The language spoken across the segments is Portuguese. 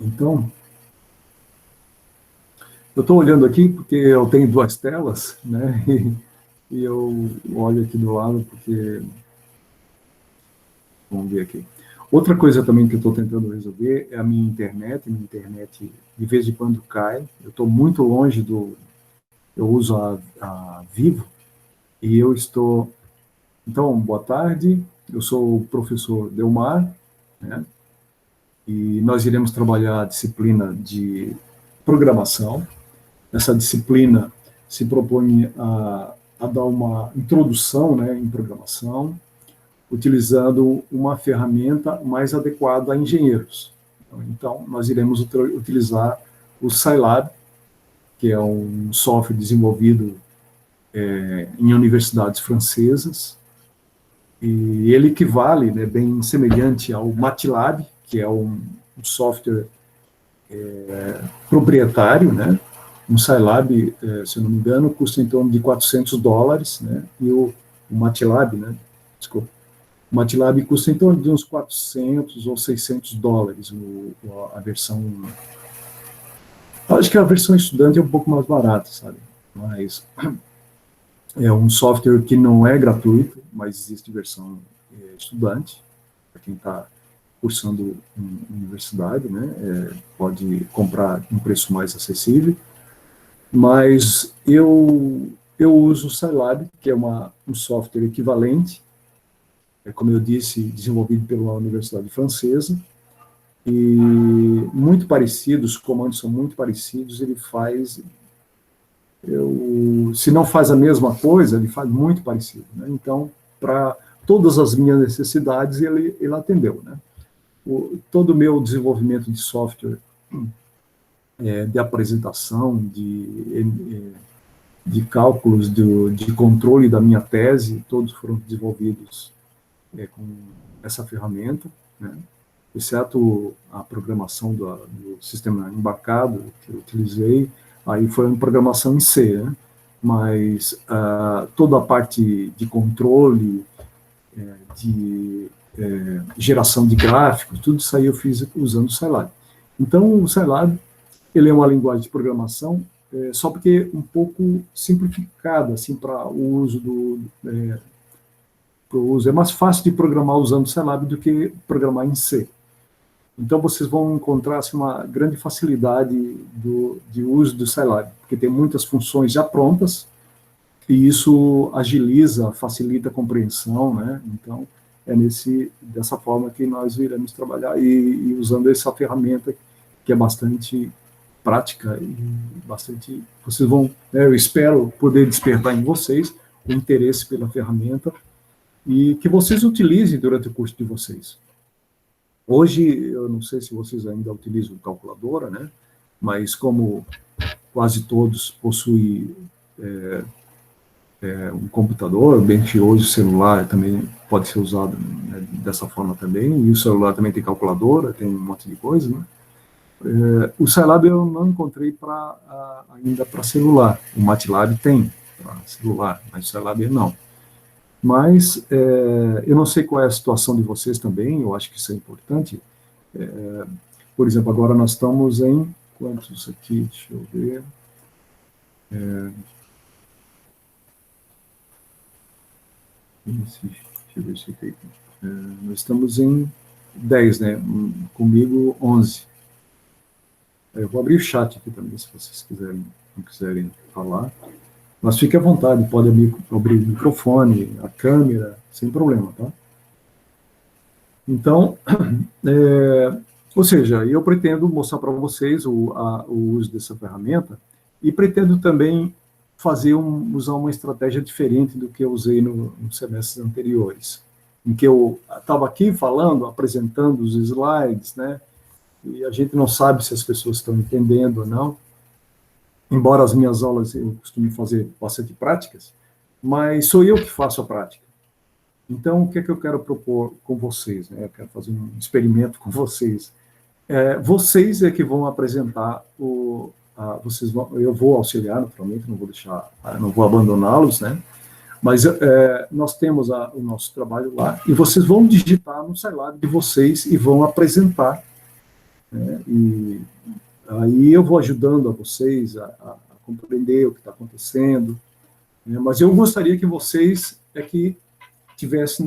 Então, eu estou olhando aqui porque eu tenho duas telas, né? E eu olho aqui do lado porque... Vamos ver aqui. Outra coisa também que eu estou tentando resolver é a minha internet. Minha internet, de vez em quando, cai. Eu estou muito longe do... Eu uso a Vivo e eu estou... Então, boa tarde. Eu sou o professor Delmar, né? E nós iremos trabalhar a disciplina de programação. Essa disciplina se propõe a dar uma introdução, né, em programação, utilizando uma ferramenta mais adequada a engenheiros. Então, nós iremos utilizar o Scilab, que é um software desenvolvido em universidades francesas, e ele equivale, né, bem semelhante ao MATLAB, que é um software proprietário, né? Um Scilab, se eu não me engano, custa em torno de $400, né? E o MATLAB, né? Desculpa. O MATLAB custa em torno de uns $400 ou $600, a versão... Acho que a versão estudante é um pouco mais barata, sabe? Mas é um software que não é gratuito, mas existe versão estudante, para quem está cursando em universidade, né? Pode comprar um preço mais acessível. Mas eu uso o Scilab, que é um software equivalente, como eu disse, desenvolvido pela Universidade Francesa, e muito parecidos, os comandos são muito parecidos, ele faz... se não faz a mesma coisa, ele faz muito parecido, né? Então, para todas as minhas necessidades, ele atendeu, né? Todo o meu desenvolvimento de software, de apresentação, de cálculos, de controle da minha tese, todos foram desenvolvidos com essa ferramenta, né? Exceto a programação do sistema embarcado que eu utilizei, aí foi uma programação em C, né? Mas toda a parte de controle, de geração de gráficos, tudo isso aí eu fiz usando o Scilab. Então, o Scilab, ele é uma linguagem de programação, só porque um pouco simplificada, assim, para o uso é mais fácil de programar usando o Scilab do que programar em C. Então, vocês vão encontrar assim, uma grande facilidade de uso do Scilab, porque tem muitas funções já prontas, e isso agiliza, facilita a compreensão, né? Então, é dessa forma que nós iremos trabalhar, e usando essa ferramenta, que é bastante prática, e bastante... Vocês vão... eu espero poder despertar em vocês o interesse pela ferramenta, e que vocês utilizem durante o curso de vocês. Hoje, eu não sei se vocês ainda utilizam calculadora, né? Mas como quase todos possuem um computador, bem que hoje o celular também pode ser usado, né, dessa forma também, e o celular também tem calculadora, tem um monte de coisa, né? O Scilab eu não encontrei ainda para celular. O MATLAB tem para celular, mas o Scilab não. Mas eu não sei qual é a situação de vocês também, eu acho que isso é importante. Por exemplo, agora nós estamos em... Quantos aqui? Deixa eu ver. Deixa eu ver se tem. Nós estamos em 10, né? Comigo, 11. Eu vou abrir o chat aqui também, se vocês não quiserem falar. Mas fique à vontade, pode abrir o microfone, a câmera, sem problema, tá? Então, ou seja, eu pretendo mostrar para vocês o uso dessa ferramenta, e pretendo também usar uma estratégia diferente do que eu usei nos semestres anteriores, em que eu estava aqui falando, apresentando os slides, né? E a gente não sabe se as pessoas estão entendendo ou não. Embora as minhas aulas eu costume fazer bastante práticas, mas sou eu que faço a prática. Então, o que é que eu quero propor com vocês, né? Eu quero fazer um experimento com vocês. Vocês é que vão apresentar eu vou auxiliar, naturalmente, não vou abandoná-los, né? Mas nós temos o nosso trabalho lá, e vocês vão digitar no Scilab de vocês e vão apresentar né? E aí eu vou ajudando a vocês a compreender o que está acontecendo, né? Mas eu gostaria que vocês que tivessem,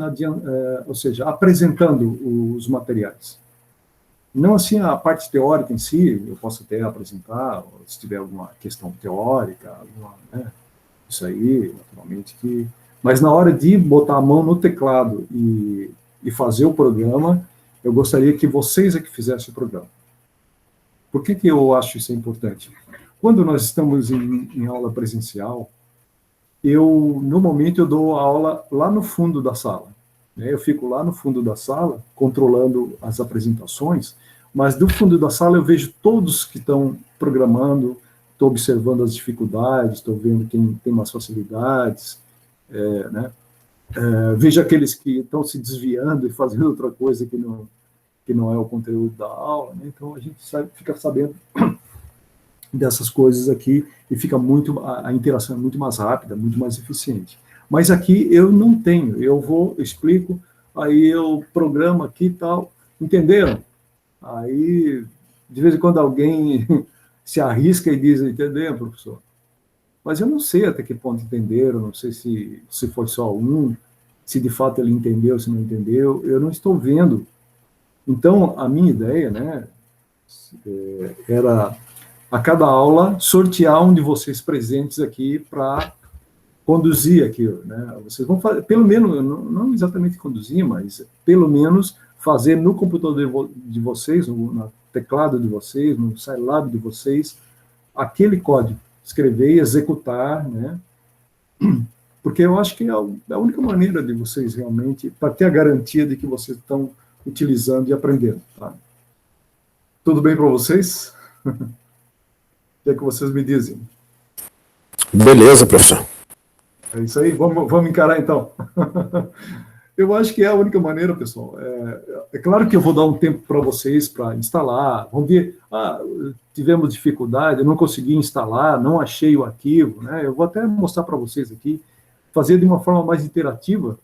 ou seja, apresentando os materiais. Não assim a parte teórica em si, eu posso até apresentar, se tiver alguma questão teórica, né, isso aí, naturalmente, mas na hora de botar a mão no teclado e fazer o programa, eu gostaria que vocês que fizessem o programa. Por que eu acho isso importante? Quando nós estamos em aula presencial, normalmente eu dou a aula lá no fundo da sala, né? Eu fico lá no fundo da sala, controlando as apresentações, mas do fundo da sala eu vejo todos que estão programando, estou observando as dificuldades, estou vendo quem tem mais facilidades, né? Vejo aqueles que estão se desviando e fazendo outra coisa que não é o conteúdo da aula, né? Então a gente fica sabendo dessas coisas aqui e fica a interação é muito mais rápida, muito mais eficiente. Mas aqui eu não tenho, eu explico, aí eu programo aqui e tal, entenderam? Aí, de vez em quando alguém se arrisca e diz, entendeu, professor? Mas eu não sei até que ponto entenderam, não sei se foi só um, se de fato ele entendeu, se não entendeu, eu não estou vendo. Então, a minha ideia, né, era a cada aula sortear um de vocês presentes aqui para conduzir aquilo, né? Vocês vão fazer, pelo menos, não exatamente conduzir, mas pelo menos fazer no computador de vocês, no teclado de vocês, no Scilab de vocês, aquele código, escrever e executar, né? Porque eu acho que é a única maneira de vocês realmente, para ter a garantia de que vocês estão utilizando e aprendendo, tá? Tudo bem para vocês? O que é que vocês me dizem? Beleza, professor. É isso aí, vamos encarar então. Eu acho que é a única maneira, pessoal. É claro que eu vou dar um tempo para vocês para instalar. Vamos ver, tivemos dificuldade, eu não consegui instalar, não achei o arquivo, né? Eu vou até mostrar para vocês aqui, fazer de uma forma mais interativa,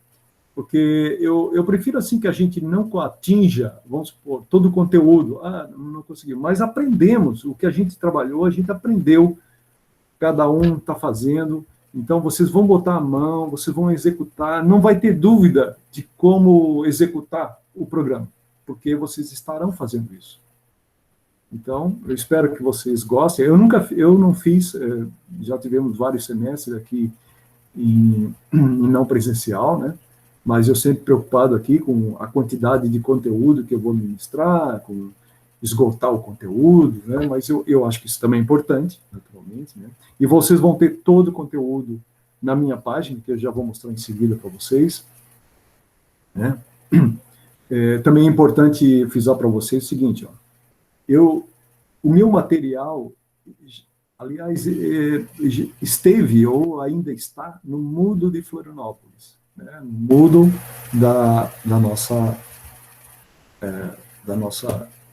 porque eu prefiro assim que a gente não atinja, vamos supor, todo o conteúdo. Não conseguimos, mas aprendemos. O que a gente trabalhou, a gente aprendeu, cada um está fazendo. Então, vocês vão botar a mão, vocês vão executar, não vai ter dúvida de como executar o programa, porque vocês estarão fazendo isso. Então, eu espero que vocês gostem. Eu não fiz, já tivemos vários semestres aqui em não presencial, né? Mas eu sempre preocupado aqui com a quantidade de conteúdo que eu vou ministrar, com esgotar o conteúdo, né? Mas eu acho que isso também é importante, naturalmente, né? E vocês vão ter todo o conteúdo na minha página, que eu já vou mostrar em seguida para vocês, né? Também é importante frisar para vocês o seguinte, ó, o meu material, aliás, esteve ou ainda está no Moodle de Florianópolis, né? No Moodle da nossa,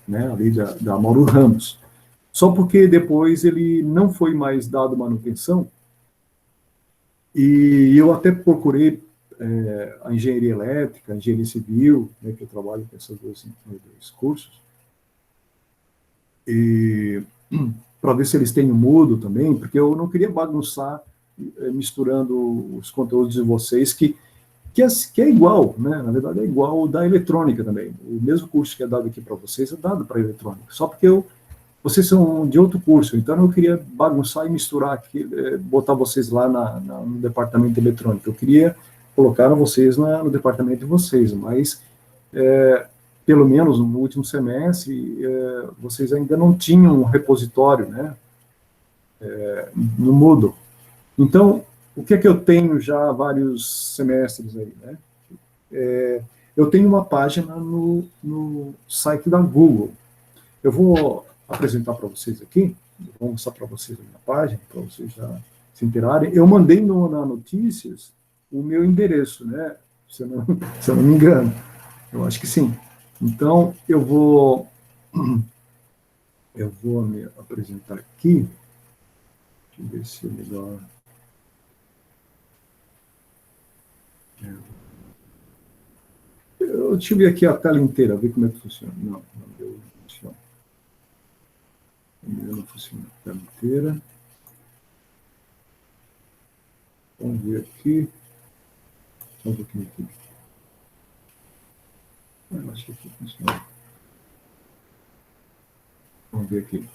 né, ali da Mauro Ramos. Só porque depois ele não foi mais dado manutenção, e eu até procurei a engenharia elétrica, a engenharia civil, né, que eu trabalho com esses dois cursos, e para ver se eles têm o Moodle também, porque eu não queria bagunçar misturando os conteúdos de vocês, que é igual, né? Na verdade é igual o da eletrônica também. O mesmo curso que é dado aqui para vocês é dado para eletrônica, só porque vocês são de outro curso, então eu queria bagunçar e misturar aqui, botar vocês lá no departamento de eletrônica. Eu queria colocar vocês no departamento de vocês, mas pelo menos no último semestre vocês ainda não tinham um repositório, né? No Moodle. Então, o que é que eu tenho já há vários semestres aí, né? Eu tenho uma página no site da Google. Eu vou apresentar para vocês aqui, vou mostrar para vocês a minha página, para vocês já se interarem. Eu mandei na Notícias o meu endereço, né? Se eu não me engano. Eu acho que sim. Então, eu vou me apresentar aqui. Deixa eu ver se é melhor. Deixa eu ver aqui a tela inteira, ver como é que funciona. Não deu. funciona a tela inteira. Vamos ver aqui. Só um pouquinho aqui. Eu acho que aqui funciona. Vamos ver aqui.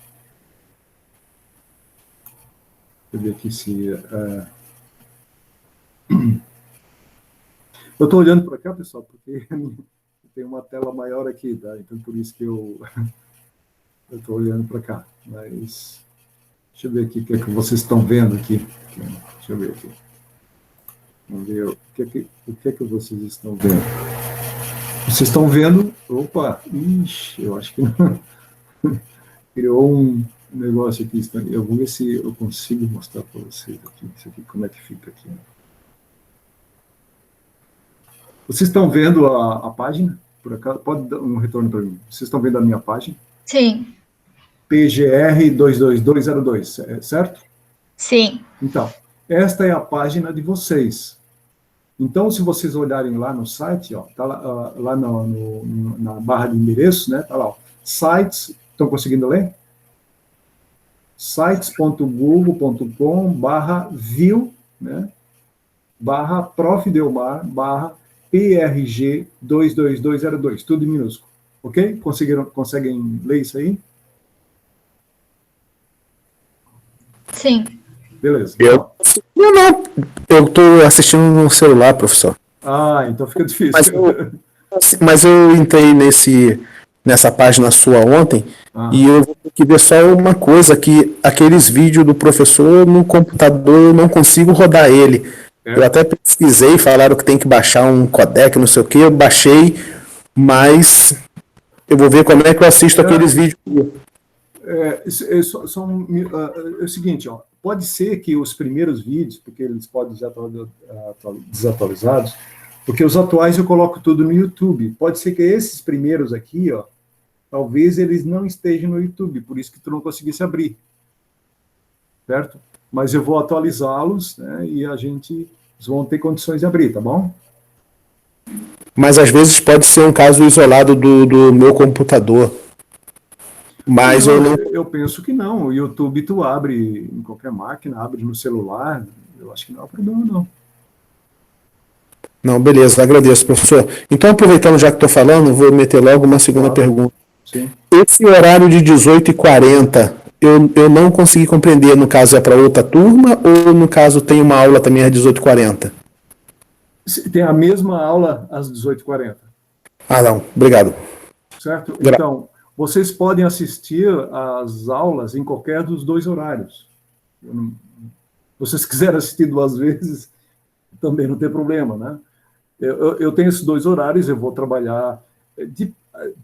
Deixa eu ver aqui se... Eu estou olhando para cá, pessoal, porque tem uma tela maior aqui, tá? Então, por isso que eu estou olhando para cá. Mas, deixa eu ver aqui o que é que vocês estão vendo aqui. Deixa eu ver aqui. Vamos ver o que é que vocês estão vendo. Vocês estão vendo... Opa! Ixi, eu acho que não. Criou um negócio aqui. Eu vou ver se eu consigo mostrar para vocês aqui. Isso aqui, como é que fica aqui. Vocês estão vendo a página? Por acaso, pode dar um retorno para mim. Vocês estão vendo a minha página? Sim. PGR 22202, certo? Sim. Então, esta é a página de vocês. Então, se vocês olharem lá no site, ó, tá lá na barra de endereço, né? Tá lá, ó, sites, estão conseguindo ler? sites.google.com/view, né? /profdelmar, PRG 22202, tudo em minúsculo. Ok? Conseguem ler isso aí? Sim. Beleza. Eu estou assistindo no celular, professor. Ah, então fica difícil. Mas eu entrei nessa página sua ontem e eu vou ter que ver só uma coisa, que aqueles vídeos do professor no computador eu não consigo rodar ele. Eu até pesquisei, falaram que tem que baixar um codec, não sei o que, eu baixei, mas eu vou ver como é que eu assisto aqueles vídeos. É o seguinte, ó, pode ser que os primeiros vídeos, porque eles podem ser desatualizados, porque os atuais eu coloco tudo no YouTube. Pode ser que esses primeiros aqui, ó, talvez eles não estejam no YouTube, por isso que tu não conseguisse abrir. Certo? Mas eu vou atualizá-los, né, e eles vão ter condições de abrir, tá bom? Mas às vezes pode ser um caso isolado do meu computador. Mas eu penso que não. O YouTube tu abre em qualquer máquina, abre no celular. Eu acho que não há problema, não. Não, beleza, agradeço, professor. Então, aproveitando já que estou falando, vou meter logo uma segunda pergunta. Sim. Esse horário de 18h40, eu não consegui compreender, no caso é para outra turma ou no caso tem uma aula também às 18h40? Tem a mesma aula às 18h40. Ah, não, obrigado. Certo? Então, vocês podem assistir às aulas em qualquer dos dois horários. Se vocês quiserem assistir 2 vezes, também não tem problema, né? Eu tenho esses 2 horários, eu vou trabalhar,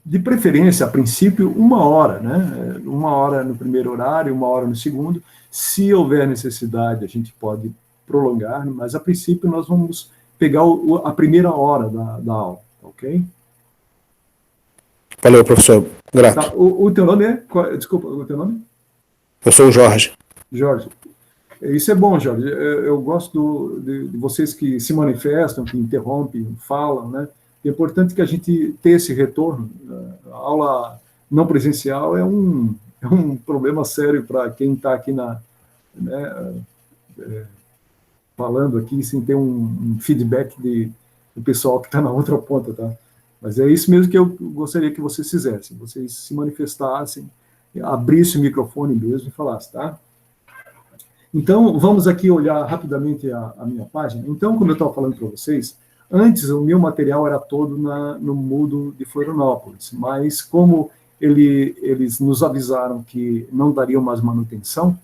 de preferência, a princípio, 1 hora, né? 1 hora no primeiro horário, 1 hora no segundo. Se houver necessidade, a gente pode prolongar, mas a princípio nós vamos pegar a primeira hora da aula, ok? Valeu, professor. Grato. Tá, o teu nome é? Desculpa, o teu nome? Eu sou o Jorge. Jorge. Isso é bom, Jorge. Eu gosto de vocês que se manifestam, que interrompem, falam, né? É importante que a gente tenha esse retorno. A aula não presencial é um problema sério para quem está aqui falando aqui sem ter um feedback do pessoal que está na outra ponta, tá? Mas é isso mesmo que eu gostaria que vocês fizessem. Vocês se manifestassem, abrissem o microfone mesmo e falassem, tá? Então, vamos aqui olhar rapidamente a minha página. Então, como eu estava falando para vocês, antes o meu material era todo no Moodle de Florianópolis, mas como eles nos avisaram que não dariam mais manutenção,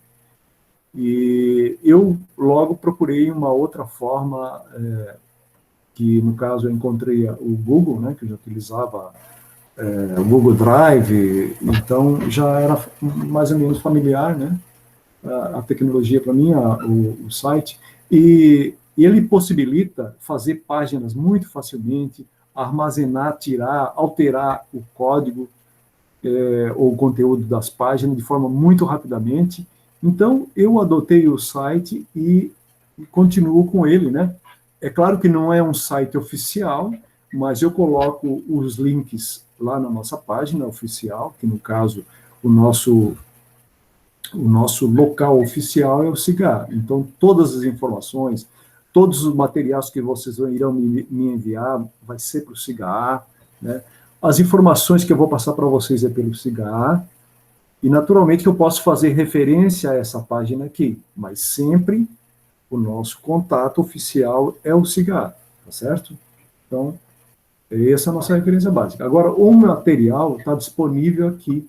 e eu logo procurei uma outra forma, que no caso eu encontrei o Google, né, que eu já utilizava o Google Drive, então já era mais ou menos familiar, né? A tecnologia para mim, o site, e ele possibilita fazer páginas muito facilmente, armazenar, tirar, alterar o código ou o conteúdo das páginas de forma muito rapidamente. Então, eu adotei o site e continuo com ele, né? É claro que não é um site oficial, mas eu coloco os links lá na nossa página oficial, que no caso, o nosso o nosso local oficial é o SIGA. Então, todas as informações, todos os materiais que vocês irão me enviar, vai ser para o SIGA, né? As informações que eu vou passar para vocês é pelo SIGA, e naturalmente que eu posso fazer referência a essa página aqui, mas sempre o nosso contato oficial é o SIGA, tá certo? Então, essa é a nossa referência básica. Agora, o material está disponível aqui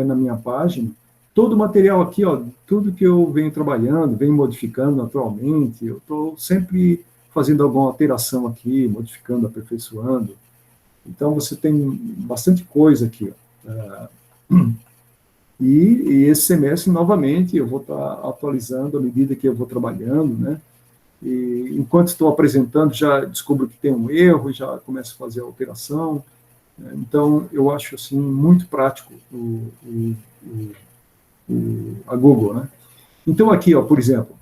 na minha página. Todo o material aqui, ó, tudo que eu venho trabalhando, venho modificando naturalmente, eu estou sempre fazendo alguma alteração aqui, modificando, aperfeiçoando. Então, você tem bastante coisa aqui. E esse semestre, novamente, eu vou estar atualizando à medida que eu vou trabalhando, né? E enquanto estou apresentando, já descubro que tem um erro, já começo a fazer a alteração. Então, eu acho, assim, muito prático a Google, né? Então, aqui, ó, por exemplo,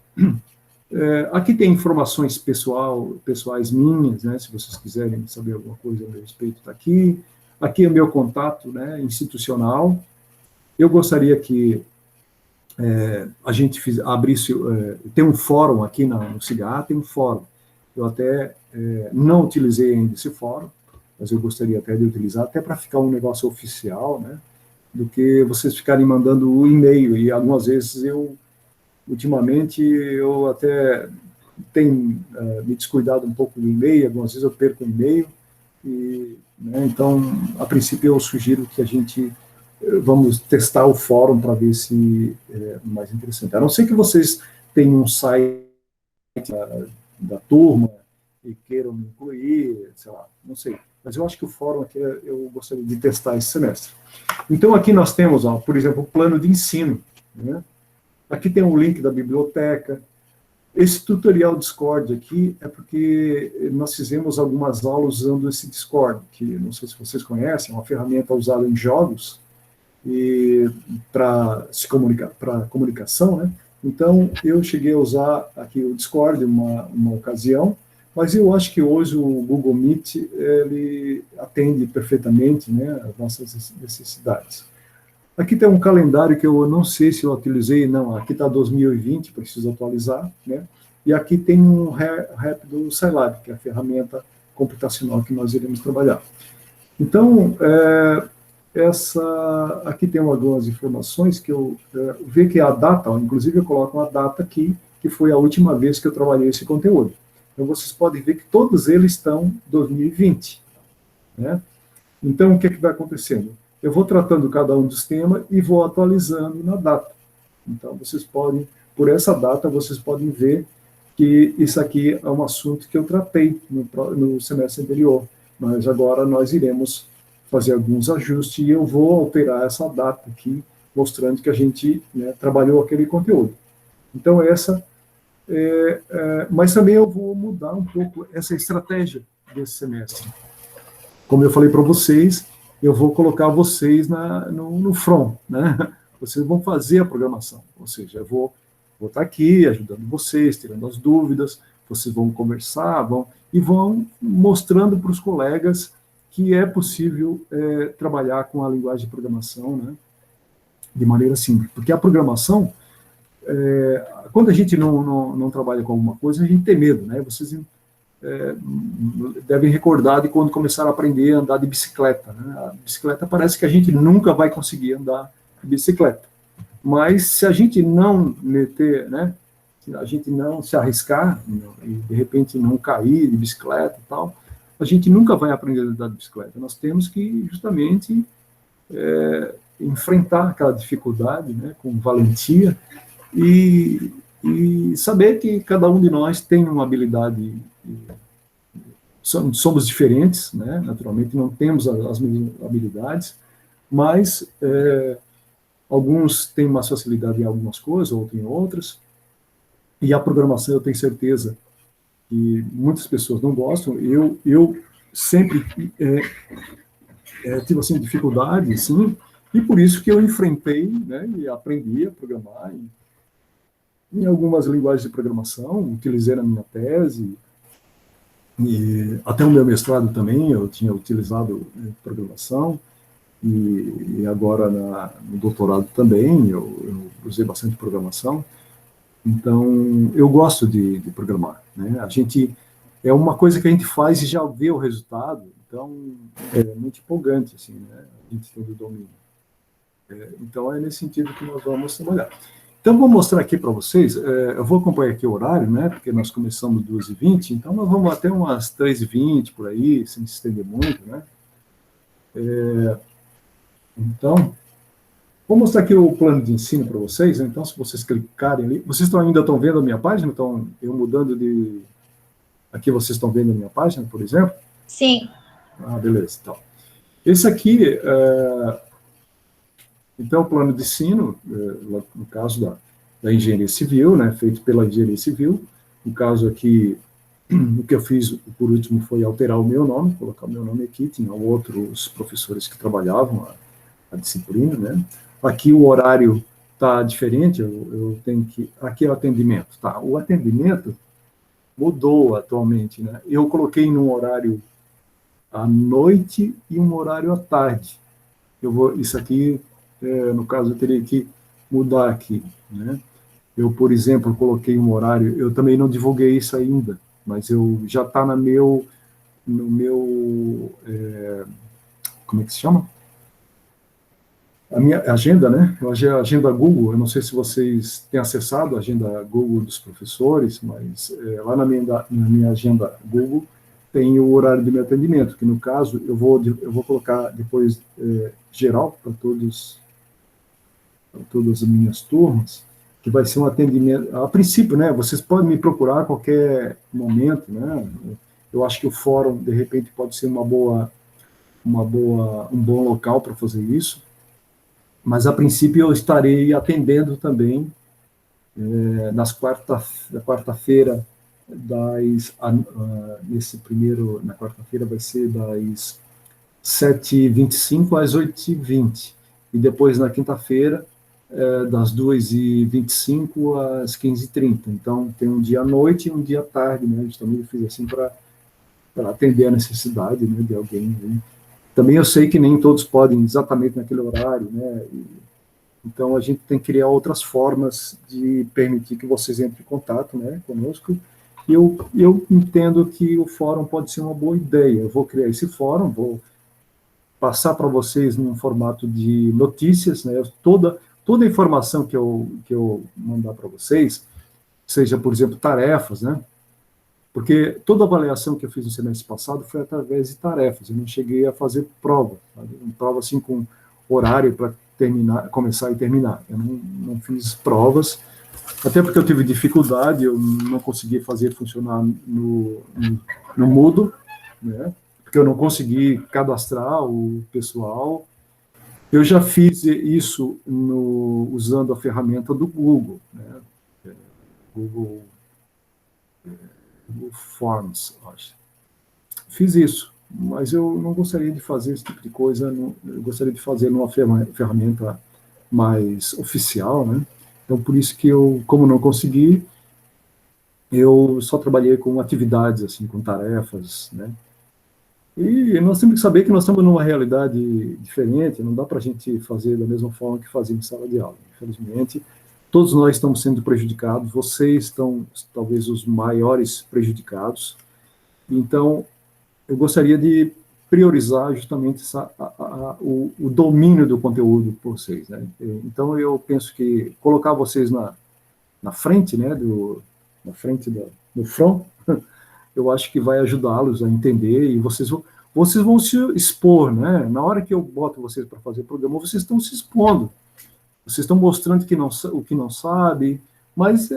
aqui tem informações pessoais minhas, né? Se vocês quiserem saber alguma coisa a meu respeito, está aqui. Aqui é o meu contato, né, institucional. Eu gostaria que a gente abrisse, tem um fórum aqui no SIGA, tem um fórum. Eu até não utilizei ainda esse fórum, mas eu gostaria até de utilizar, até para ficar um negócio oficial, né, do que vocês ficarem mandando o e-mail, e algumas vezes ultimamente, eu até tenho me descuidado um pouco do e-mail, algumas vezes eu perco o e-mail, né, então, a princípio, eu sugiro que a gente vamos testar o fórum para ver se é mais interessante. A não ser que vocês tenham um site da turma e queiram me incluir, sei lá, não sei. Mas eu acho que o fórum aqui eu gostaria de testar esse semestre. Então, aqui nós temos, ó, por exemplo, o plano de ensino, né? Aqui tem um link da biblioteca. Esse tutorial Discord aqui é porque nós fizemos algumas aulas usando esse Discord, que não sei se vocês conhecem, é uma ferramenta usada em jogos, e para se comunicar, para comunicação, né? Então, eu cheguei a usar aqui o Discord uma ocasião, mas eu acho que hoje o Google Meet, ele atende perfeitamente, né, as nossas necessidades. Aqui tem um calendário que eu não sei se eu utilizei, não, aqui está 2020, preciso atualizar, né? E aqui tem um rap do Scilab, que é a ferramenta computacional que nós iremos trabalhar. Então, aqui tem algumas informações que eu vejo que a data, inclusive eu coloco uma data aqui, que foi a última vez que eu trabalhei esse conteúdo. Então, vocês podem ver que todos eles estão 2020, né? Então, o que vai acontecendo? Eu vou tratando cada um dos temas e vou atualizando na data. Então, vocês podem, por essa data, vocês podem ver que isso aqui é um assunto que eu tratei no semestre anterior, mas agora nós iremos fazer alguns ajustes e eu vou alterar essa data aqui, mostrando que a gente, né, trabalhou aquele conteúdo. Então, mas também eu vou mudar um pouco essa estratégia desse semestre. Como eu falei para vocês, eu vou colocar vocês no front, né? Vocês vão fazer a programação, ou seja, eu vou estar aqui ajudando vocês, tirando as dúvidas, vocês vão conversar, e vão mostrando para os colegas que é possível trabalhar com a linguagem de programação, né, de maneira simples. Porque a programação, quando a gente não trabalha com alguma coisa, a gente tem medo, né? Vocês devem recordar de quando começaram a aprender a andar de bicicleta, né? A bicicleta parece que a gente nunca vai conseguir andar de bicicleta. Mas se a gente não meter, né, se a gente não se arriscar e de repente não cair de bicicleta e tal, a gente nunca vai aprender a andar de bicicleta. Nós temos que justamente enfrentar aquela dificuldade, né, com valentia e saber que cada um de nós tem uma habilidade. Somos diferentes, né, naturalmente não temos as mesmas habilidades, mas alguns têm mais facilidade em algumas coisas, outros em outras, e a programação eu tenho certeza que muitas pessoas não gostam. Eu sempre tive assim, dificuldade, sim, e por isso que eu enfrentei, né, e aprendi a programar em algumas linguagens de programação, utilizei na minha tese, e até o meu mestrado também eu tinha utilizado programação, e agora no doutorado também eu usei bastante programação, então eu gosto de programar, né? A gente, é uma coisa que a gente faz e já vê o resultado, então é muito empolgante, assim, né? A gente tem o domínio. Então é nesse sentido que nós vamos trabalhar. Então, vou mostrar aqui para vocês, eu vou acompanhar aqui o horário, né, porque nós começamos 2h20, então nós vamos até umas 3h20, por aí, sem se estender muito, né. Então, vou mostrar aqui o plano de ensino para vocês, né? Então, se vocês clicarem ali, vocês ainda estão vendo a minha página? Então, eu mudando de... Aqui vocês estão vendo a minha página, por exemplo? Sim. Ah, beleza, então. Esse aqui... Então, o plano de ensino, no caso da engenharia civil, né, feito pela engenharia civil, no caso aqui, o que eu fiz, por último, foi alterar o meu nome, colocar o meu nome aqui, tinha outros professores que trabalhavam a disciplina, né. Aqui o horário está diferente, eu tenho que... Aqui é o atendimento, tá? O atendimento mudou atualmente, né. Eu coloquei num horário à noite e um horário à tarde. Isso aqui... no caso, eu teria que mudar aqui, né? Eu, por exemplo, coloquei um horário, eu também não divulguei isso ainda, mas eu já está no meu, como é que se chama? A minha agenda, né? A agenda Google, eu não sei se vocês têm acessado a agenda Google dos professores, mas lá na minha agenda Google tem o horário do meu atendimento, que no caso eu vou colocar depois geral para todas as minhas turmas, que vai ser um atendimento, a princípio, né, vocês podem me procurar a qualquer momento, né, eu acho que o fórum, de repente, pode ser um bom local para fazer isso, mas a princípio eu estarei atendendo também na quarta-feira, na quarta-feira vai ser das 7h25 às 8h20, e depois na quinta-feira, das 2h25 às 15h30. Então, tem um dia à noite e um dia à tarde, né? Justamente eu fiz assim para atender a necessidade, né, de alguém. Né? Também eu sei que nem todos podem exatamente naquele horário, né? Então, a gente tem que criar outras formas de permitir que vocês entrem em contato, né, conosco. E eu entendo que o fórum pode ser uma boa ideia. Eu vou criar esse fórum, vou passar para vocês num formato de notícias, né? Toda a informação que eu mandar para vocês, seja, por exemplo, tarefas, né? Porque toda avaliação que eu fiz no semestre passado foi através de tarefas, eu não cheguei a fazer prova, sabe? Prova assim com horário para começar e terminar. Eu não fiz provas, até porque eu tive dificuldade, eu não consegui fazer funcionar no Moodle, né? Porque eu não consegui cadastrar o pessoal. Eu já fiz isso usando a ferramenta do Google, né? Google Forms, acho. Fiz isso, mas eu não gostaria de fazer esse tipo de coisa, eu gostaria de fazer numa ferramenta mais oficial, né? Então, por isso que como não consegui, eu só trabalhei com atividades, assim, com tarefas, né? E nós temos que saber que nós estamos numa realidade diferente, não dá para a gente fazer da mesma forma que fazia em sala de aula. Infelizmente, todos nós estamos sendo prejudicados, vocês estão, talvez, os maiores prejudicados. Então, eu gostaria de priorizar justamente o domínio do conteúdo por vocês, né? Então, eu penso que colocar vocês na frente, né, na frente do front, eu acho que vai ajudá-los a entender, e vocês vão se expor, né? Na hora que eu boto vocês para fazer o programa, vocês estão se expondo, vocês estão mostrando o que não sabe, mas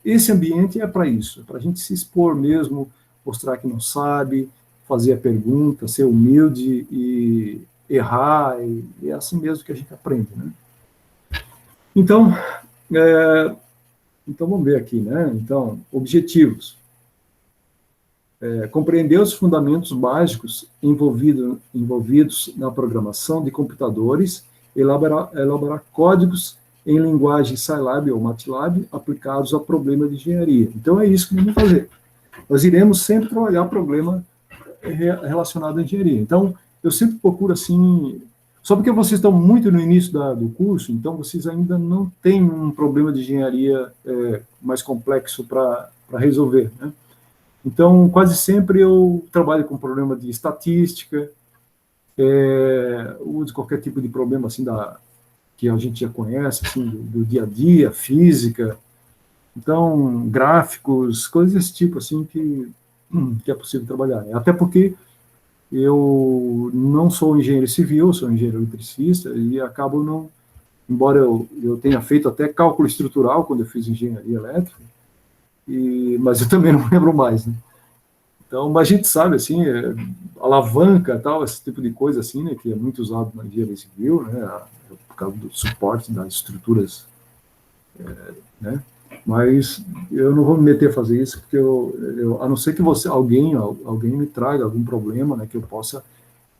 esse ambiente é para isso, é para a gente se expor mesmo, mostrar que não sabe, fazer a pergunta, ser humilde e errar, e é assim mesmo que a gente aprende, né? Então, vamos ver aqui, né? Então, objetivos. Compreender os fundamentos básicos envolvidos na programação de computadores, elaborar códigos em linguagem Scilab ou MATLAB aplicados a problema de engenharia. Então, é isso que vamos fazer. Nós iremos sempre trabalhar problema relacionado à engenharia. Então, eu sempre procuro, assim, Só porque vocês estão muito no início do curso, então vocês ainda não têm um problema de engenharia mais complexo para resolver, né? Então, quase sempre eu trabalho com problema de estatística, ou de qualquer tipo de problema assim que a gente já conhece, assim, do dia a dia, física, então, gráficos, coisas desse tipo, assim, que é possível trabalhar. Até porque eu não sou engenheiro civil, sou engenheiro eletricista, e acabo não, embora eu tenha feito até cálculo estrutural quando eu fiz engenharia elétrica, mas eu também não lembro mais, né? Então, mas a gente sabe, assim, alavanca, tal, esse tipo de coisa, assim, né, que é muito usado na engenharia civil, né, por causa do suporte das estruturas, né, mas eu não vou me meter a fazer isso, porque a não ser que alguém me traga algum problema, né, que eu possa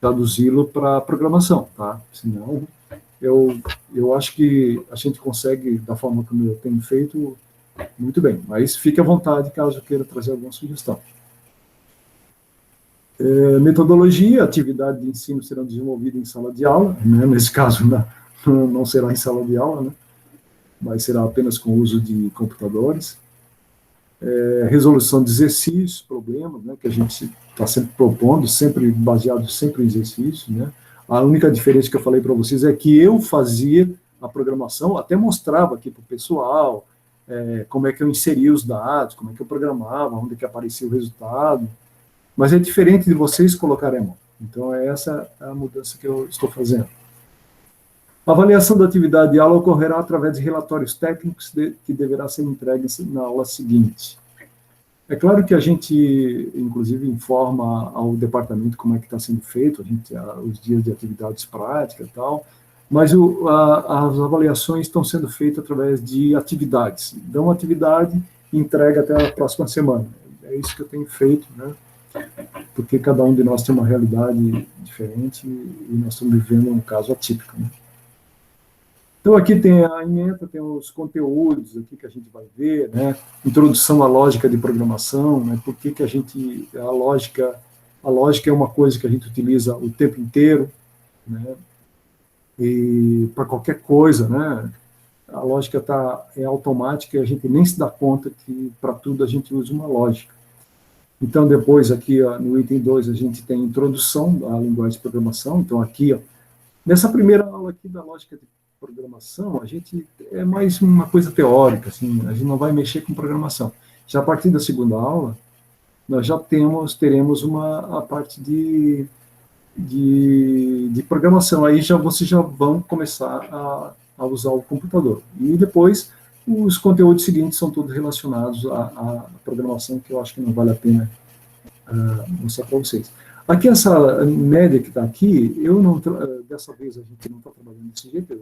traduzi-lo para programação, tá? Senão, eu acho que a gente consegue, da forma como eu tenho feito, muito bem, mas fique à vontade caso queira trazer alguma sugestão. Metodologia, atividade de ensino serão desenvolvidas em sala de aula, né? Nesse caso não será em sala de aula, né? Mas será apenas com o uso de computadores. Resolução de exercícios, problemas, né? Que a gente está sempre propondo, sempre baseado sempre em exercícios, né? A única diferença que eu falei para vocês é que eu fazia a programação, até mostrava aqui para o pessoal como é que eu inseria os dados, como é que eu programava, onde que aparecia o resultado, mas é diferente de vocês colocarem a mão. Então, essa é a mudança que eu estou fazendo. A avaliação da atividade de aula ocorrerá através de relatórios técnicos que deverá ser entregues na aula seguinte. É claro que a gente, inclusive, informa ao departamento como é que está sendo feito, os dias de atividades práticas e tal, mas as avaliações estão sendo feitas através de atividades. Dão uma atividade e entrega até a próxima semana. É isso que eu tenho feito, né? Porque cada um de nós tem uma realidade diferente e nós estamos vivendo um caso atípico, né? Então, aqui tem a ementa, tem os conteúdos aqui que a gente vai ver, né? Introdução à lógica de programação, né? Por que a lógica é uma coisa que a gente utiliza o tempo inteiro, né? E para qualquer coisa, né? A lógica é automática e a gente nem se dá conta que para tudo a gente usa uma lógica. Então, depois, aqui ó, no item 2, a gente tem introdução à linguagem de programação. Então, aqui, ó, nessa primeira aula aqui da lógica de programação, a gente é mais uma coisa teórica, assim, a gente não vai mexer com programação. Já a partir da segunda aula, nós já teremos a parte de programação. Aí vocês já vão começar a usar o computador. E depois, os conteúdos seguintes são todos relacionados à programação, que eu acho que não vale a pena mostrar para vocês. Aqui, essa média que está aqui, dessa vez a gente não está trabalhando desse jeito,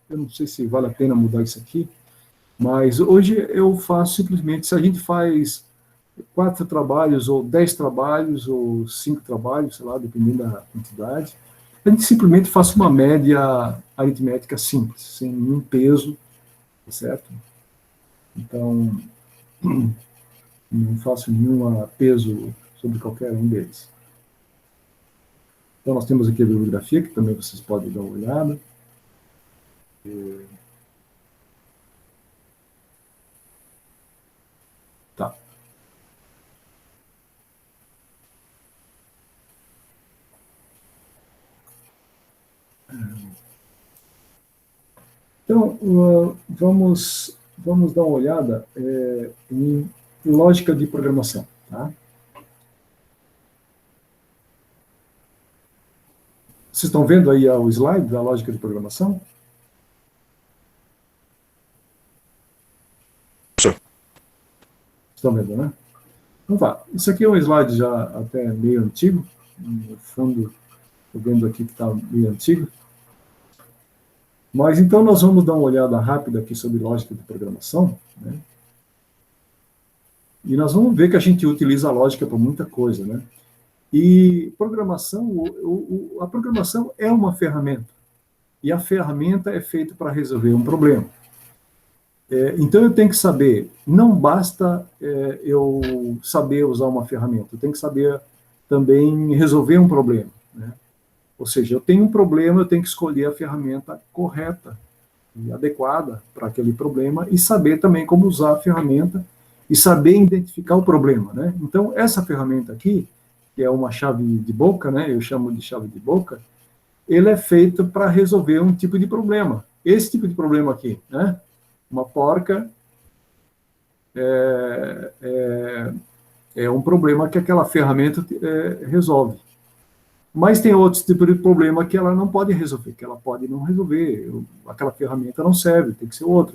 eu não sei se vale a pena mudar isso aqui, mas hoje eu faço simplesmente, se a gente faz 4 trabalhos, ou 10 trabalhos, ou 5 trabalhos, sei lá, dependendo da quantidade, a gente simplesmente faz uma média aritmética simples, sem nenhum peso, certo? Então, não faço nenhum peso sobre qualquer um deles. Então, nós temos aqui a bibliografia, que também vocês podem dar uma olhada. Tá. Então, vamos dar uma olhada em lógica de programação, tá? Vocês estão vendo aí o slide da lógica de programação? Sim. Estão vendo, né? Então tá, isso aqui é um slide já até meio antigo, no fundo, estou vendo aqui que está meio antigo. Mas então nós vamos dar uma olhada rápida aqui sobre lógica de programação, né? E nós vamos ver que a gente utiliza a lógica para muita coisa, né? E programação, a programação é uma ferramenta. E a ferramenta é feita para resolver um problema. Então eu tenho que saber, não basta eu saber usar uma ferramenta, eu tenho que saber também resolver um problema, né? Ou seja, eu tenho um problema, eu tenho que escolher a ferramenta correta e adequada para aquele problema e saber também como usar a ferramenta e saber identificar o problema, né? Então, essa ferramenta aqui, que é uma chave de boca, né? Eu chamo de chave de boca, ele é feito para resolver um tipo de problema. Esse tipo de problema aqui, né? Uma porca é um problema que aquela ferramenta resolve. Mas tem outros tipos de problema que ela não pode resolver, que ela pode não resolver, aquela ferramenta não serve, tem que ser outra.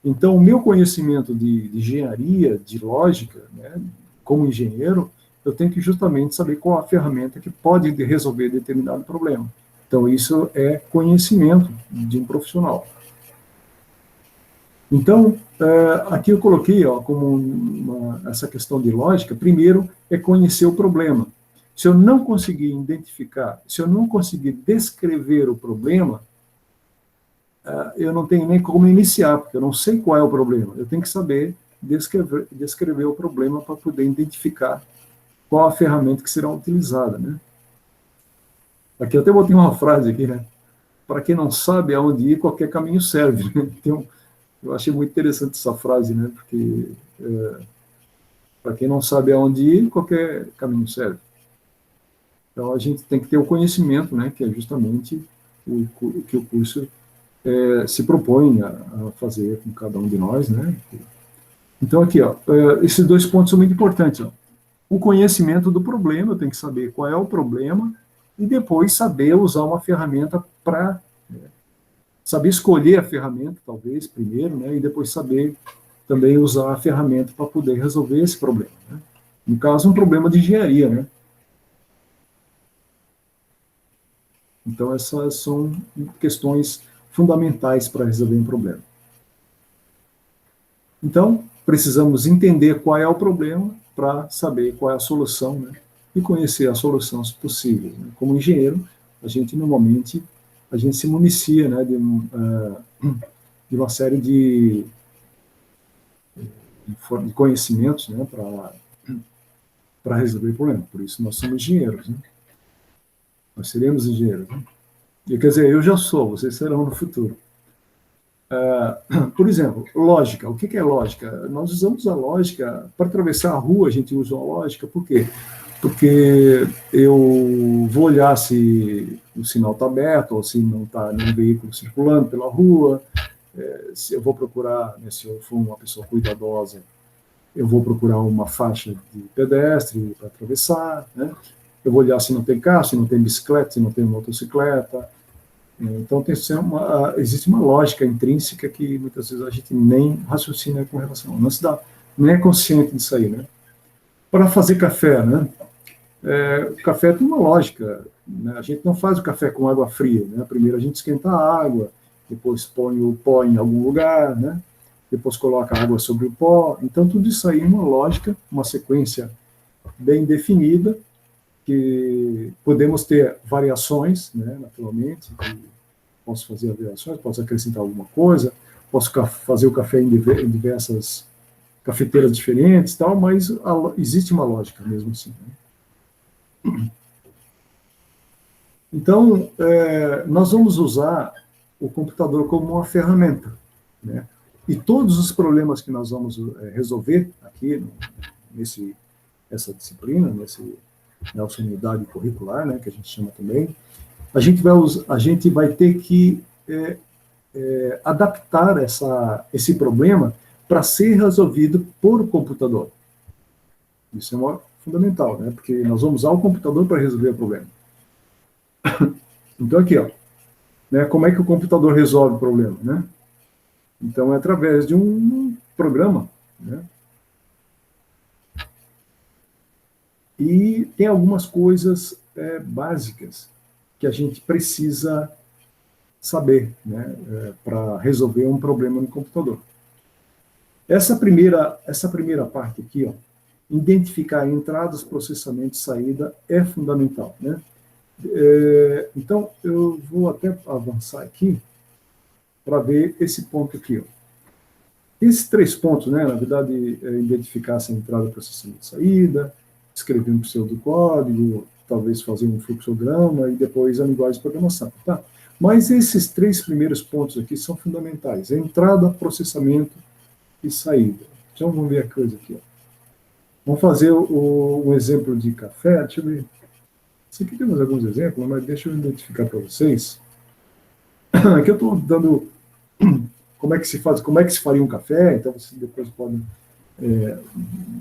Então, o meu conhecimento de engenharia, de lógica, né, como engenheiro, eu tenho que justamente saber qual a ferramenta que pode resolver determinado problema. Então, isso é conhecimento de um profissional. Então, aqui eu coloquei como essa questão de lógica, primeiro é conhecer o problema. Se eu não conseguir identificar, se eu não conseguir descrever o problema, eu não tenho nem como iniciar, porque eu não sei qual é o problema. Eu tenho que saber descrever o problema para poder identificar qual a ferramenta que será utilizada, né? Aqui eu até botei uma frase aqui, né? Para quem não sabe aonde ir, qualquer caminho serve. Né? Eu achei muito interessante essa frase, né? Porque para quem não sabe aonde ir, qualquer caminho serve. Então a gente tem que ter o conhecimento, né? Que é justamente o que o curso se propõe a fazer com cada um de nós, né? Então aqui, ó, esses dois pontos são muito importantes. Ó. O conhecimento do problema, eu tenho que saber qual é o problema e depois saber usar uma ferramenta para saber escolher a ferramenta, talvez, primeiro, né, e depois saber também usar a ferramenta para poder resolver esse problema. Né? No caso, um problema de engenharia. Né? Então, essas são questões fundamentais para resolver um problema. Então, precisamos entender qual é o problema para saber qual é a solução, né? E conhecer as soluções possíveis. Né? Como engenheiro, a gente normalmente se municia, né, de uma série de conhecimentos, né, para resolver o problema. Por isso nós somos engenheiros. Né? Nós seremos engenheiros. Né? E, quer dizer, eu já sou, vocês serão no futuro. Por exemplo, lógica. O que é lógica? Nós usamos a lógica para atravessar a rua, a gente usa a lógica. Por quê? Porque eu vou olhar se o sinal está aberto ou se não está nenhum veículo circulando pela rua. Se eu vou procurar, né, se eu for uma pessoa cuidadosa, eu vou procurar uma faixa de pedestre para atravessar. Né? Eu vou olhar se não tem carro, se não tem bicicleta, se não tem motocicleta. Então, existe uma lógica intrínseca que muitas vezes a gente nem raciocina com relação. Não é consciente disso aí, né? Para fazer café, né? O café tem uma lógica. Né? A gente não faz o café com água fria. Né? Primeiro a gente esquenta a água, depois põe o pó em algum lugar, né? Depois coloca a água sobre o pó. Então, tudo isso aí é uma lógica, uma sequência bem definida, que podemos ter variações, né, naturalmente, posso fazer variações, posso acrescentar alguma coisa, posso fazer o café em diversas cafeteiras diferentes, tal, mas existe uma lógica mesmo assim. Né? Então, nós vamos usar o computador como uma ferramenta, né? E todos os problemas que nós vamos resolver aqui nessa disciplina, nessa unidade curricular, né, que a gente chama também, a gente vai ter que adaptar esse problema para ser resolvido por computador. Isso é fundamental, né, porque nós vamos usar o computador para resolver o problema. Então, aqui, ó, né, como é que o computador resolve o problema? Né? Então, é através de um programa, né? E tem algumas coisas básicas que a gente precisa saber, né, para resolver um problema no computador. Essa primeira parte aqui, ó, identificar entradas, processamento e saída é fundamental. Né? Então, eu vou até avançar aqui para ver esse ponto aqui. Ó. Esses 3 pontos, né, na verdade, identificar essa entrada, processamento e saída, escrever um pseudocódigo, talvez fazer um fluxograma e depois a linguagem de programação, tá? Mas esses 3 primeiros pontos aqui são fundamentais: entrada, processamento e saída. Então, vamos ver a coisa aqui, ó. Vamos fazer um exemplo de café. Deixa eu ver. Isso aqui temos alguns exemplos, mas deixa eu identificar para vocês. Aqui eu estou dando como é que se faz, como é que se faria um café, então vocês depois podem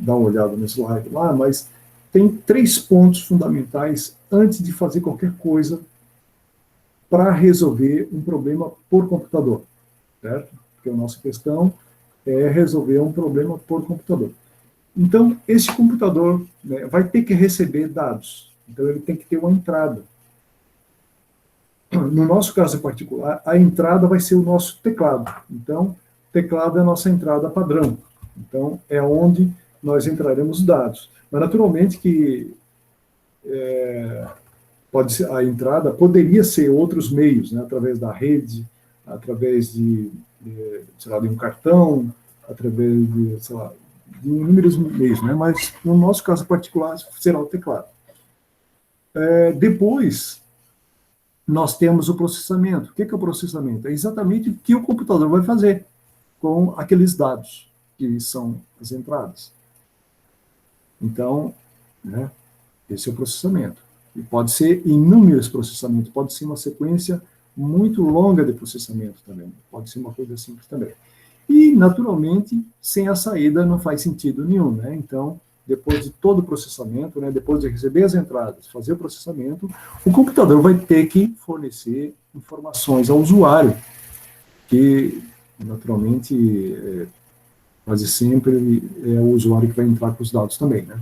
dar uma olhada nesse slide lá, mas tem 3 pontos fundamentais antes de fazer qualquer coisa para resolver um problema por computador, certo? Porque a nossa questão é resolver um problema por computador. Então, esse computador, né, vai ter que receber dados, então ele tem que ter uma entrada. No nosso caso em particular, a entrada vai ser o nosso teclado. Então, teclado é a nossa entrada padrão. Então, é onde nós entraremos dados. Mas, naturalmente, que pode ser, a entrada poderia ser outros meios, né, através da rede, através sei lá, de um cartão, através de, sei lá, de inúmeros meios, né, mas, no nosso caso particular, será o teclado. Depois, nós temos o processamento. O que é o processamento? É exatamente o que o computador vai fazer com aqueles dados, que são as entradas. Então, né, esse é o processamento. E pode ser inúmeros processamentos, pode ser uma sequência muito longa de processamento também, pode ser uma coisa simples também. E, naturalmente, sem a saída não faz sentido nenhum, né? Então, depois de todo o processamento, né, depois de receber as entradas, fazer o processamento, o computador vai ter que fornecer informações ao usuário, que, naturalmente, quase sempre é o usuário que vai entrar com os dados também, né?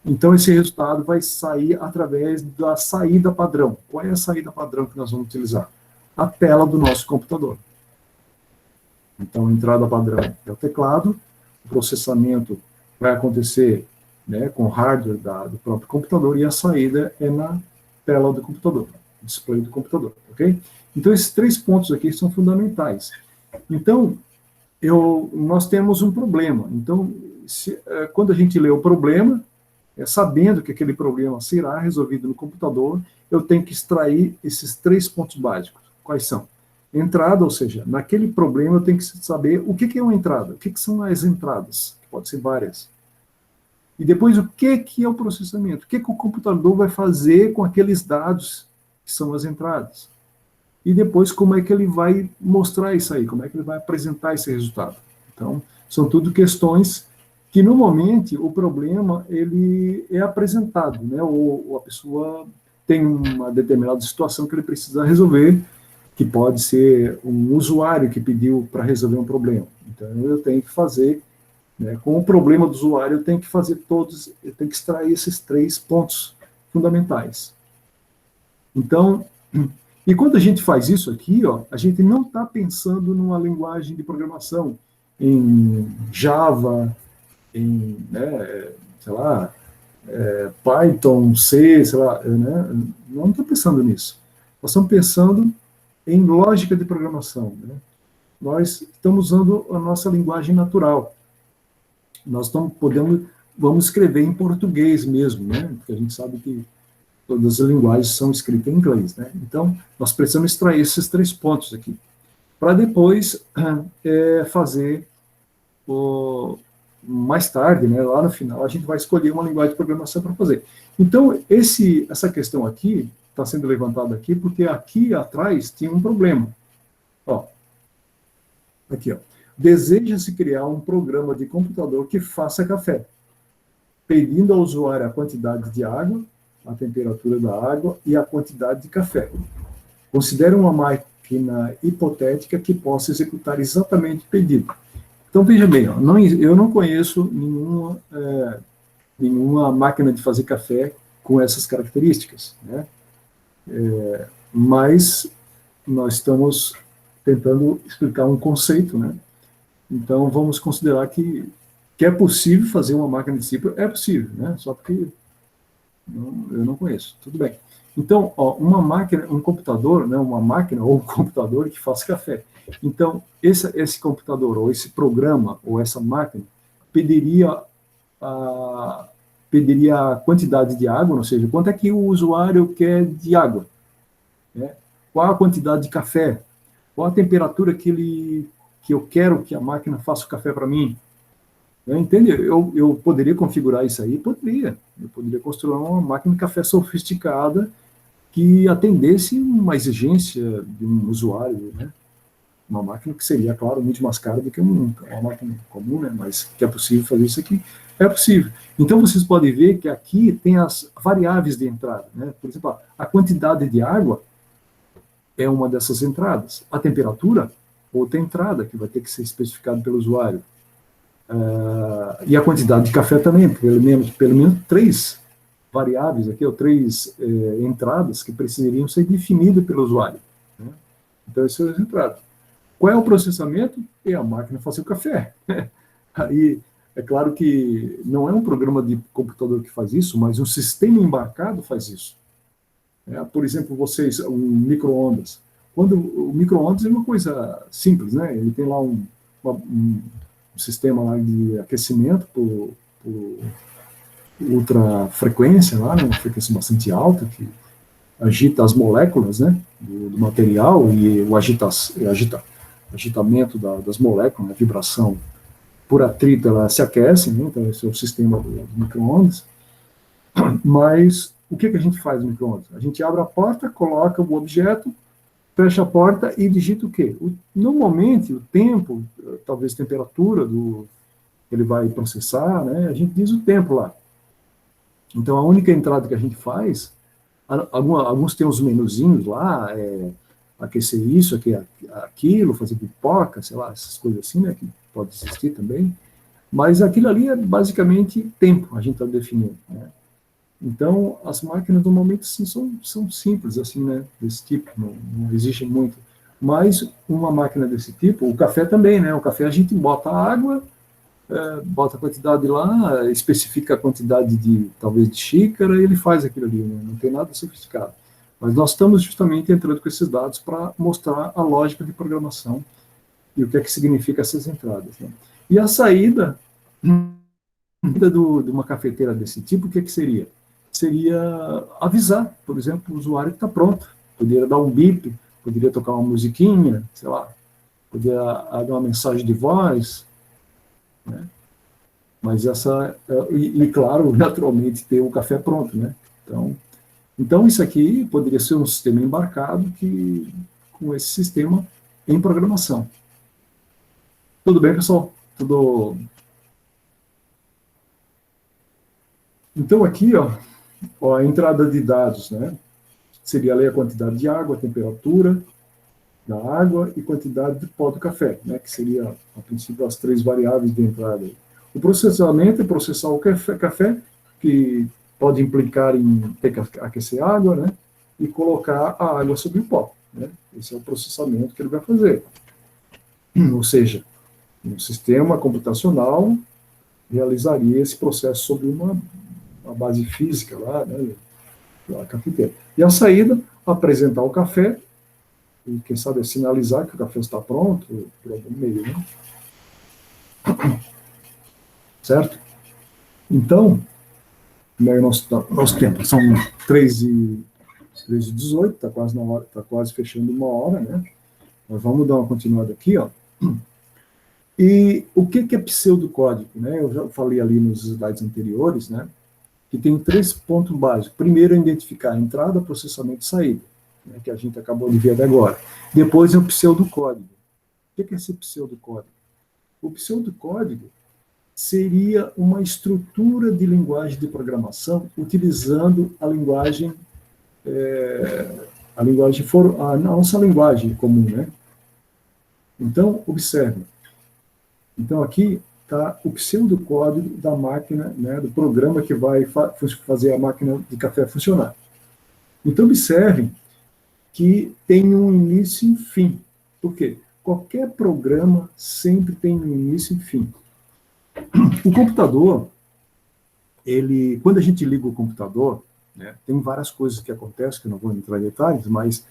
Então, esse resultado vai sair através da saída padrão. Qual é a saída padrão que nós vamos utilizar? A tela do nosso computador. Então, a entrada padrão é o teclado, o processamento vai acontecer, né, com o hardware do próprio computador, e a saída é na tela do computador, display do computador, ok? Então, esses 3 pontos aqui são fundamentais. Então, nós temos um problema. Então, quando a gente lê o problema, sabendo que aquele problema será resolvido no computador, eu tenho que extrair esses 3 pontos básicos. Quais são? Entrada, ou seja, naquele problema eu tenho que saber o que é uma entrada, o que são as entradas, que pode ser várias. E depois, o que é o processamento? O que o computador vai fazer com aqueles dados que são as entradas? E depois, como é que ele vai mostrar isso aí? Como é que ele vai apresentar esse resultado? Então, são tudo questões que, normalmente, o problema ele é apresentado, né? Ou a pessoa tem uma determinada situação que ele precisa resolver, que pode ser um usuário que pediu para resolver um problema. Então, eu tenho que fazer, né, com o problema do usuário, eu tenho que fazer eu tenho que extrair esses 3 pontos fundamentais. Então, e quando a gente faz isso aqui, ó, a gente não está pensando numa linguagem de programação em Java, em, né, sei lá, Python, C, sei lá, né? Não estou pensando nisso. Nós estamos pensando em lógica de programação, né? Nós estamos usando a nossa linguagem natural. Nós vamos escrever em português mesmo, né? Porque a gente sabe que todas as linguagens são escritas em inglês, né? Então, nós precisamos extrair esses 3 pontos aqui, para depois fazer mais tarde, né, lá no final, a gente vai escolher uma linguagem de programação para fazer. Então, essa questão aqui está sendo levantada aqui, porque aqui atrás tinha um problema. Ó, aqui, ó. Deseja-se criar um programa de computador que faça café, pedindo ao usuário a quantidade de água, a temperatura da água e a quantidade de café. Considere uma máquina hipotética que possa executar exatamente o pedido. Então, veja bem, ó, eu não conheço nenhuma máquina de fazer café com essas características, né? Mas nós estamos tentando explicar um conceito, né? Então, vamos considerar que é possível fazer uma máquina desse tipo. É possível, né? Só porque eu não conheço. Tudo bem. Então, ó, uma máquina, um computador, né, uma máquina ou um computador que faz café. Então, esse computador, ou esse programa, ou essa máquina, pediria pediria a quantidade de água, ou seja, quanto é que o usuário quer de água, né? Qual a quantidade de café, qual a temperatura que eu quero que a máquina faça o café para mim. Entende? Eu poderia configurar isso aí? Poderia. Eu poderia construir uma máquina de café sofisticada que atendesse uma exigência de um usuário, né? Uma máquina que seria, claro, muito mais cara do que uma máquina comum, né? Mas que é possível fazer isso aqui. É possível. Então, vocês podem ver que aqui tem as variáveis de entrada, né? Por exemplo, a quantidade de água é uma dessas entradas. A temperatura, outra entrada, que vai ter que ser especificada pelo usuário. E a quantidade de café também, pelo menos 3 variáveis aqui, ou 3 entradas que precisariam ser definidas pelo usuário, né? Então, essas são as entradas. Qual é o processamento? É a máquina fazer o café. Aí, é claro que não é um programa de computador que faz isso, mas um sistema embarcado faz isso. Por exemplo, um micro-ondas. Quando o micro-ondas é uma coisa simples, né? Ele tem lá um sistema lá de aquecimento por ultrafrequência, lá, né? Uma frequência bastante alta, que agita as moléculas, né, do material, e o agitamento das moléculas, a vibração por atrito, ela se aquece, né? Então esse é o sistema do micro-ondas. Mas o que a gente faz no micro-ondas? A gente abre a porta, coloca o objeto, fecha a porta e digita o quê? Normalmente, o tempo, talvez temperatura que ele vai processar, né? A gente diz o tempo lá. Então, a única entrada que a gente faz, alguns tem uns menuzinhos lá, aquecer isso, aquilo, fazer pipoca, sei lá, essas coisas assim, né? Que pode existir também. Mas aquilo ali é basicamente tempo, a gente está definindo, né? Então, as máquinas normalmente assim, são simples, assim, né, desse tipo, não exige muito. Mas uma máquina desse tipo, o café também, né? O café a gente bota água, bota a quantidade lá, especifica a quantidade talvez de xícara, e ele faz aquilo ali, né? Não tem nada sofisticado. Mas nós estamos justamente entrando com esses dados para mostrar a lógica de programação e o que é que significa essas entradas, né? E a saída de uma cafeteira desse tipo, o que é que seria? Seria avisar, por exemplo, o usuário que está pronto. Poderia dar um bip, poderia tocar uma musiquinha, sei lá, poderia dar uma mensagem de voz, né? Mas claro, naturalmente, ter o café pronto, né? Então, isso aqui poderia ser um sistema embarcado com esse sistema em programação. Tudo bem, pessoal? Então, aqui, a entrada de dados, né? Seria ali a quantidade de água, a temperatura da água e quantidade de pó do café, né? Que seria, a princípio, as 3 variáveis de entrada. O processamento é processar o café, que pode implicar em ter que aquecer a água, né? E colocar a água sobre o pó, né? Esse é o processamento que ele vai fazer. Ou seja, um sistema computacional realizaria esse processo sobre uma base física lá, né? Da cafeteira. E a saída, apresentar o café, e quem sabe sinalizar que o café está pronto, por algum meio, né? Certo? Então, nosso tempo são 3h18, está quase na hora, está quase fechando 1 hora, né? Nós vamos dar uma continuada aqui, ó. E o que é pseudocódigo, né? Eu já falei ali nos slides anteriores, né? Que tem 3 pontos básicos. Primeiro é identificar a entrada, processamento e saída, né? Que a gente acabou de ver agora. Depois é o pseudocódigo. O que é esse pseudocódigo? O pseudocódigo seria uma estrutura de linguagem de programação utilizando a nossa linguagem comum, né? Então, observe. Então, aqui está o pseudocódigo da máquina, né, do programa que vai fazer a máquina de café funcionar. Então, observe que tem um início e fim. Por quê? Qualquer programa sempre tem um início e fim. O computador, quando a gente liga o computador, né, tem várias coisas que acontecem, que eu não vou entrar em detalhes, mas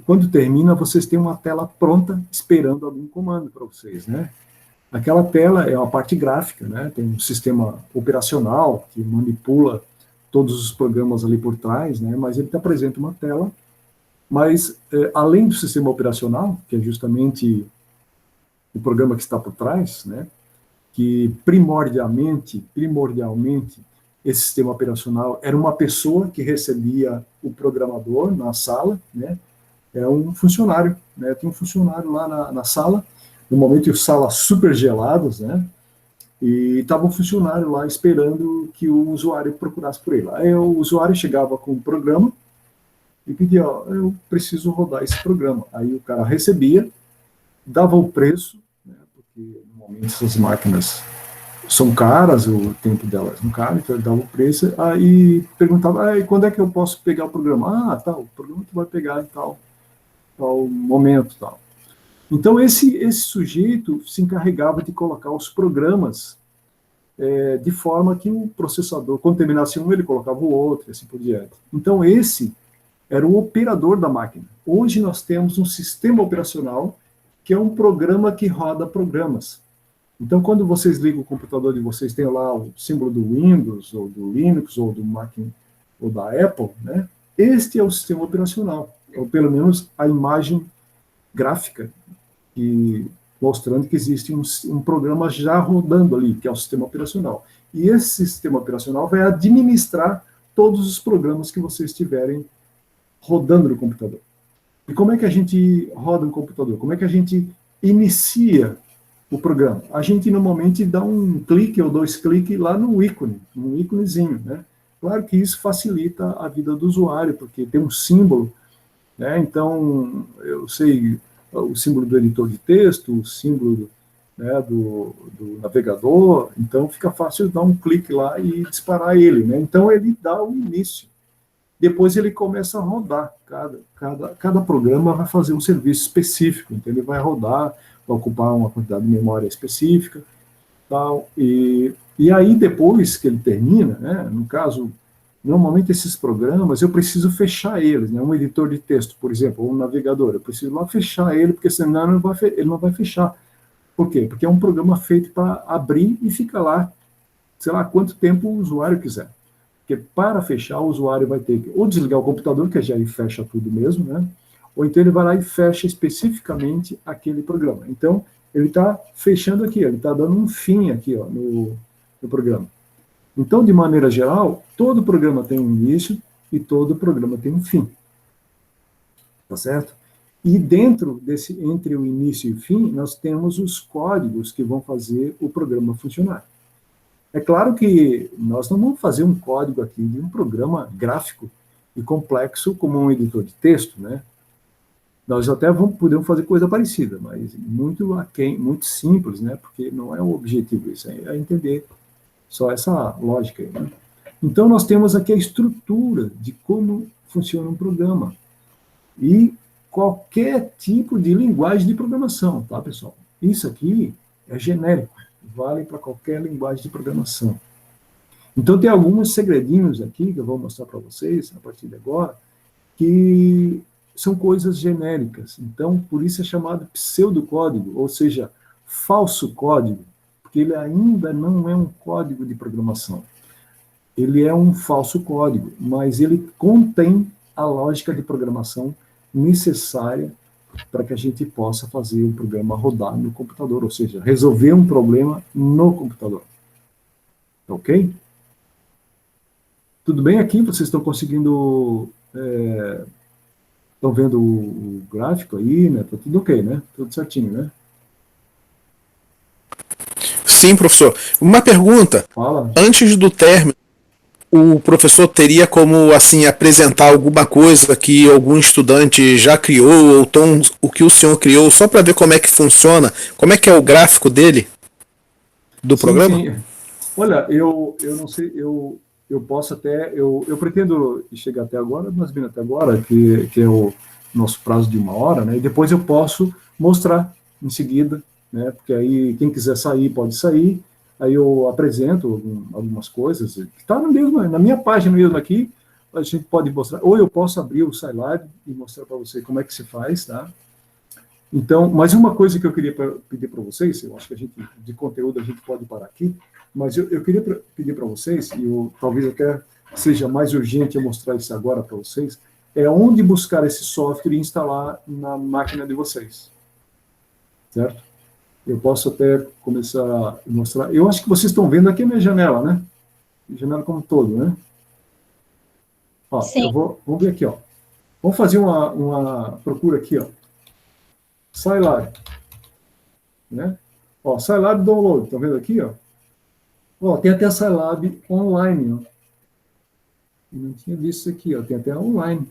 quando termina, vocês têm uma tela pronta esperando algum comando para vocês, né? Aquela tela é uma parte gráfica, né? Tem um sistema operacional que manipula todos os programas ali por trás, né? Mas ele apresenta uma tela, mas além do sistema operacional, que é justamente o programa que está por trás, né? Que primordialmente, esse sistema operacional era uma pessoa que recebia o programador na sala, né? É um funcionário, né? Tem um funcionário lá na sala, no momento em salas super geladas, né? E estava um funcionário lá esperando que o usuário procurasse por ele. Aí o usuário chegava com o programa e pedia, ó, eu preciso rodar esse programa. Aí o cara recebia, dava o preço, né? Porque normalmente essas máquinas são caras, o tempo delas é caro, então ele dava o preço, aí perguntava, e quando é que eu posso pegar o programa? Ah, tá, o programa tu vai pegar em tal momento, tal. Então esse sujeito se encarregava de colocar os programas de forma que o processador, quando terminasse um, ele colocava o outro, e assim por diante. Então esse era o operador da máquina. Hoje nós temos um sistema operacional que é um programa que roda programas. Então, quando vocês ligam o computador de vocês, tem lá o símbolo do Windows, ou do Linux, ou do Mac, ou da Apple, né? Este é o sistema operacional, ou pelo menos a imagem gráfica, mostrando que existe um programa já rodando ali, que é o sistema operacional. E esse sistema operacional vai administrar todos os programas que vocês tiverem rodando no computador. E como é que a gente roda no computador? Como é que a gente inicia o programa? A gente normalmente dá um clique ou dois cliques lá no íconezinho, né? Claro que isso facilita a vida do usuário, porque tem um símbolo, né? Então, eu sei o símbolo do editor de texto, o símbolo, né, do navegador, então fica fácil dar um clique lá e disparar ele, né? Então ele dá o início. Depois ele começa a rodar. Cada programa vai fazer um serviço específico, então ele vai rodar, vai ocupar uma quantidade de memória específica, tal, e aí depois que ele termina, né, no caso, normalmente esses programas eu preciso fechar eles, né, um editor de texto, por exemplo, ou um navegador, eu preciso lá fechar ele, porque senão ele não vai fechar. Por quê? Porque é um programa feito para abrir e fica lá, sei lá quanto tempo o usuário quiser. Porque para fechar, o usuário vai ter que ou desligar o computador, que já aí fecha tudo mesmo, né? Ou então ele vai lá e fecha especificamente aquele programa. Então, ele está fechando aqui, ele está dando um fim aqui, ó, no programa. Então, de maneira geral, todo programa tem um início e todo programa tem um fim. Tá certo? E dentro entre o início e o fim, nós temos os códigos que vão fazer o programa funcionar. É claro que nós não vamos fazer um código aqui de um programa gráfico e complexo como um editor de texto, né? Nós até podemos fazer coisa parecida, mas muito aquém, muito simples, né? Porque não é o objetivo isso, é entender só essa lógica aí, né? Então nós temos aqui a estrutura de como funciona um programa e qualquer tipo de linguagem de programação, tá, pessoal? Isso aqui é genérico, vale para qualquer linguagem de programação. Então tem alguns segredinhos aqui que eu vou mostrar para vocês a partir de agora, que são coisas genéricas. Então, por isso é chamado pseudocódigo, ou seja, falso código, porque ele ainda não é um código de programação. Ele é um falso código, mas ele contém a lógica de programação necessária para que a gente possa fazer o programa rodar no computador, ou seja, resolver um problema no computador. Ok? Tudo bem aqui? Vocês estão conseguindo... Estão vendo o gráfico aí, né? Tá tudo ok, né? Tudo certinho, né? Sim, professor. Uma pergunta. Fala. Antes do término, o professor teria como, assim, apresentar alguma coisa que algum estudante já criou, ou então o que o senhor criou, só para ver como é que funciona, como é que é o gráfico dele, do programa? Sim. Olha, eu não sei, eu posso até, eu pretendo chegar até agora, nós vimos até agora, que é o nosso prazo de 1 hora, né? E depois eu posso mostrar em seguida, né? Porque aí quem quiser sair pode sair. Aí eu apresento algumas coisas, que está na minha página mesmo aqui, a gente pode mostrar, ou eu posso abrir o Scilab e mostrar para você como é que se faz, tá? Então, mas uma coisa que eu queria pedir para vocês, eu acho que de conteúdo a gente pode parar aqui, mas eu queria pedir para vocês, e talvez até seja mais urgente eu mostrar isso agora para vocês, é onde buscar esse software e instalar na máquina de vocês. Certo? Eu posso até começar a mostrar. Eu acho que vocês estão vendo aqui a minha janela, né? Janela como um todo, né? Ó, Sim. vamos ver aqui, ó. Vamos fazer uma procura aqui, ó. Scilab, né? Ó, Scilab Download, tá vendo aqui, ó? Ó, tem até Scilab online, ó. Eu não tinha visto isso aqui, ó. Tem até online.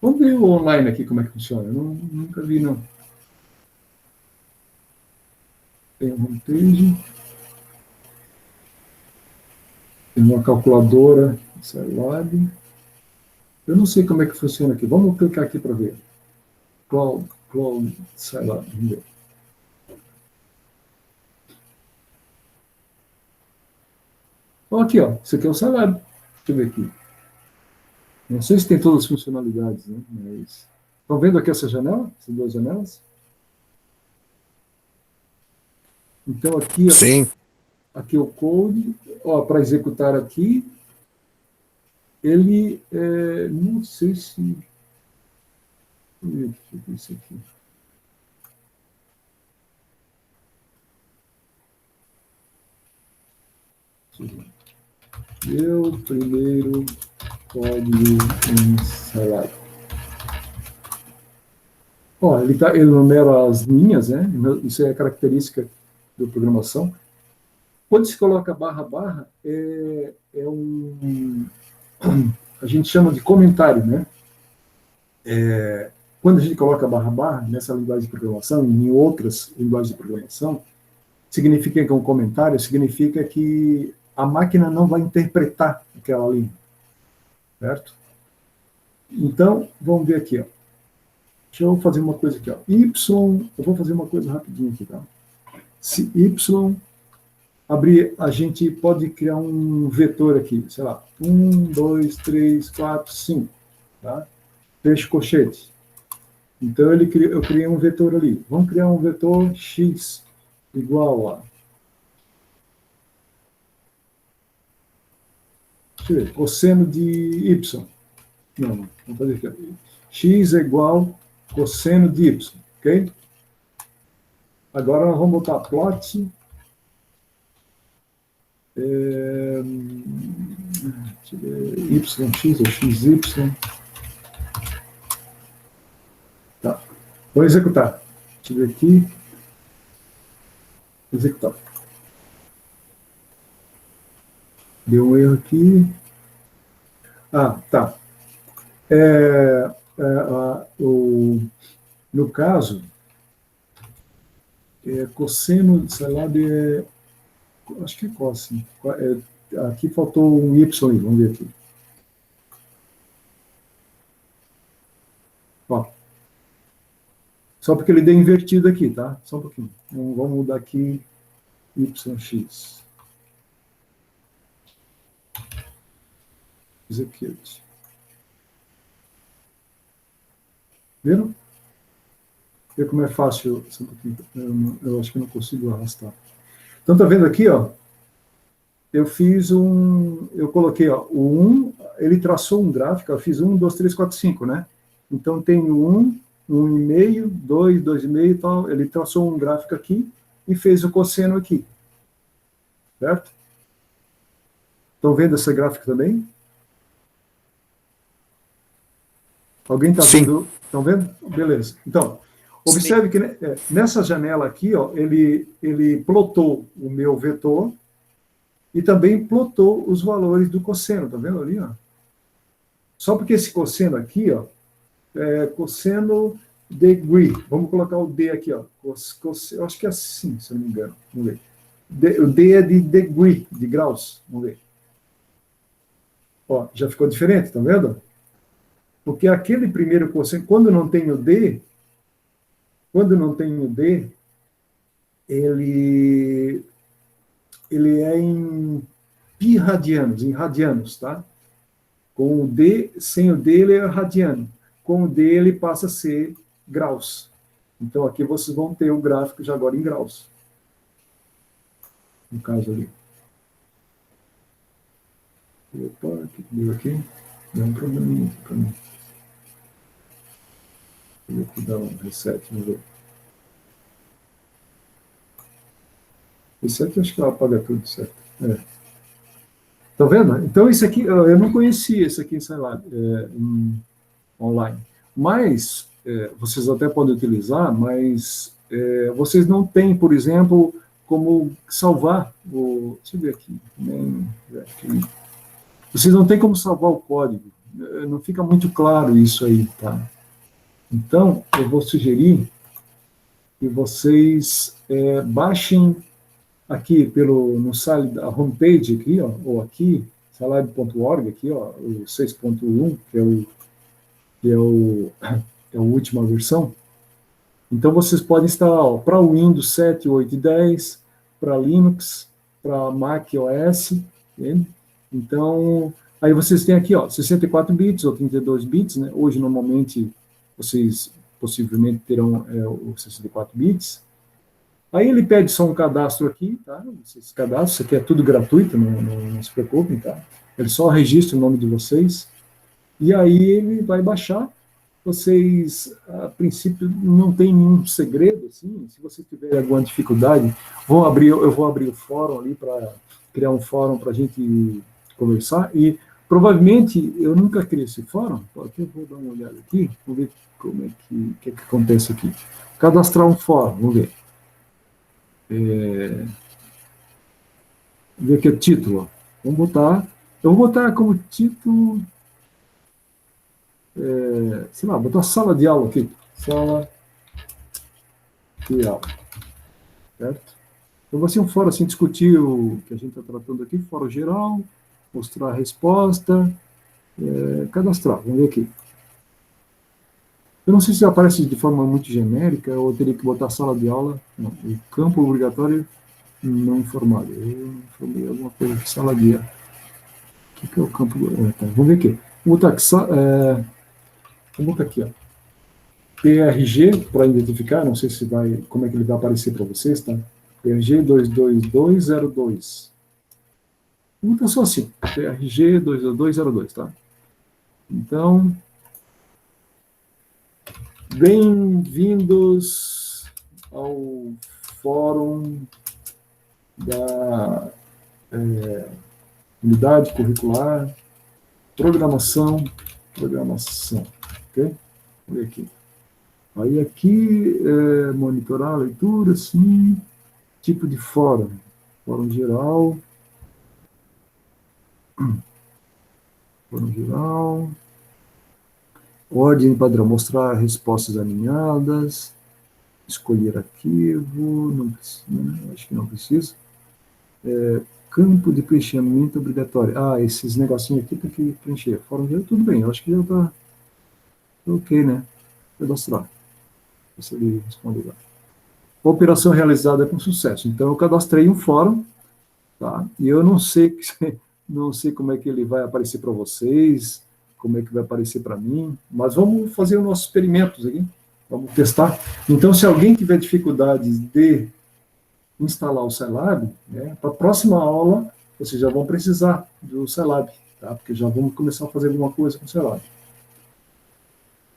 Vamos ver o online aqui, como é que funciona. Eu nunca vi, não. Tem uma homepage. Tem uma calculadora, Scilab. Eu não sei como é que funciona aqui. Vamos clicar aqui para ver. Cloud, Scilab. Vamos ver. Ó, aqui, ó. Isso aqui é o Scilab. Deixa eu ver aqui. Não sei se tem todas as funcionalidades, né? Mas... Estão vendo aqui essa janela? Essas duas janelas? Então, aqui, ó, Sim. aqui o code, ó, para executar aqui, ele, não sei se... Deixa eu ver isso aqui. Meu primeiro código em Scilab. Ó, ele numera as linhas, né? Isso é característica da programação. Quando se coloca barra, a gente chama de comentário, né? Quando a gente coloca barra, nessa linguagem de programação, e em outras linguagens de programação, significa que um comentário significa que a máquina não vai interpretar aquela linha, certo? Então, vamos ver aqui, ó. Deixa eu fazer uma coisa aqui, ó. Eu vou fazer uma coisa rapidinho aqui, tá? Se y abrir, a gente pode criar um vetor aqui, sei lá, 1, 2, 3, 4, 5, tá? Fecha colchete. Então, eu criei um vetor ali. Vamos criar um vetor x igual a... Deixa eu ver, cosseno de y. Não, vamos fazer aqui. X é igual cosseno de y, ok? Agora nós vamos botar plot yx ou xy. Tá. Vou executar. Deixa eu ver aqui. Executar. Deu um erro aqui. Ah, tá. No caso, cosseno, sei lá, acho que é cosseno. Aqui faltou um y aí, vamos ver aqui. Ó. Só porque ele deu invertido aqui, tá? Só um pouquinho. Então, vamos mudar aqui yx. Execute. Viram? Vê como é fácil. Só um pouquinho. Eu acho que eu não consigo arrastar. Então, tá vendo aqui, ó? Eu coloquei, ó, o 1, ele traçou um gráfico, eu fiz 1, 2, 3, 4, 5, né? Então, tem o 1, 1,5, 2, 2,5 e tal. Ele traçou um gráfico aqui e fez o cosseno aqui. Certo? Estão vendo esse gráfico também? Alguém está vendo? Estão vendo? Beleza. Então, observe que nessa janela aqui, ó, ele plotou o meu vetor e também plotou os valores do cosseno. Está vendo ali? Ó? Só porque esse cosseno aqui, ó, é cosseno degree. Vamos colocar o D aqui, ó. Eu acho que é assim, se eu não me engano. Vamos ver. O D é de degree, de graus. Vamos ver. Ó, já ficou diferente, tá vendo? Porque aquele primeiro cosseno, quando não tem o D, ele é em pi radianos, em radianos, tá? Com o D, sem o D ele é radiano. Com o D ele passa a ser graus. Então, aqui vocês vão ter o gráfico já agora em graus. No caso ali. Opa, o que deu aqui? Deu um probleminha aqui para mim. Vou dar um reset, vamos ver. Reset, acho que ela apaga tudo, certo? Tá vendo? Então, isso aqui, eu não conhecia esse aqui em Scilab, online. Mas, vocês até podem utilizar, mas vocês não têm, por exemplo, como salvar o... Deixa eu ver aqui. Vocês não têm como salvar o código. Não fica muito claro isso aí, tá? Então, eu vou sugerir que vocês baixem aqui no site da homepage aqui, ó, ou aqui, scilab.org, aqui, ó, o 6.1, que é a última versão. Então, vocês podem instalar para o Windows 7, 8 e 10, para Linux, para Mac OS. Né? Então, aí vocês têm aqui, ó, 64 bits ou 32 bits, né? Hoje, normalmente, vocês possivelmente terão os 64 bits. Aí ele pede só um cadastro aqui, tá? Vocês cadastram, isso aqui é tudo gratuito, não se preocupem, tá? Ele só registra o nome de vocês. E aí ele vai baixar. Vocês, a princípio, não tem nenhum segredo, assim. Se vocês tiverem alguma dificuldade, eu vou abrir o fórum ali para criar um fórum para a gente conversar. E provavelmente eu nunca criei esse fórum. Aqui eu vou dar uma olhada aqui, vamos ver como é que acontece aqui. Cadastrar um fórum, vamos ver. Ver aqui o título. Vamos botar. Eu vou botar como título. Sei lá, botar sala de aula aqui. Sala de aula. Certo? Então vai ser um fórum assim, discutir o que a gente está tratando aqui, fórum geral, mostrar a resposta, cadastrar. Vamos ver aqui. Eu não sei se aparece de forma muito genérica, ou eu teria que botar sala de aula. Não, o campo obrigatório não informado. Eu informei alguma coisa de sala de aula. O que é o campo? Tá, vamos ver aqui. Vou botar aqui, vamos botar aqui, ó. PRG, para identificar, não sei se como é que ele vai aparecer para vocês, tá? PRG 22202. Vou botar só assim, PRG 22202, tá? Então, bem-vindos ao fórum da unidade curricular, programação, ok? Vamos ver aqui. Aí aqui, monitorar a leitura, sim, tipo de fórum geral, ordem padrão, mostrar respostas alinhadas, escolher arquivo, não precisa, acho que não precisa, campo de preenchimento obrigatório. Esses negocinhos aqui tem que preencher. Fórum geral, tudo bem, eu acho que já está ok, né? Cadastrar. Se ele responder lá. A operação realizada com sucesso. Então, eu cadastrei um fórum, tá? E eu não sei como é que ele vai aparecer para vocês, como é que vai aparecer para mim, mas vamos fazer os nossos experimentos aqui. Vamos testar. Então, se alguém tiver dificuldades de instalar o Scilab, né, para a próxima aula, vocês já vão precisar do Scilab, tá? Porque já vamos começar a fazer alguma coisa com o Scilab.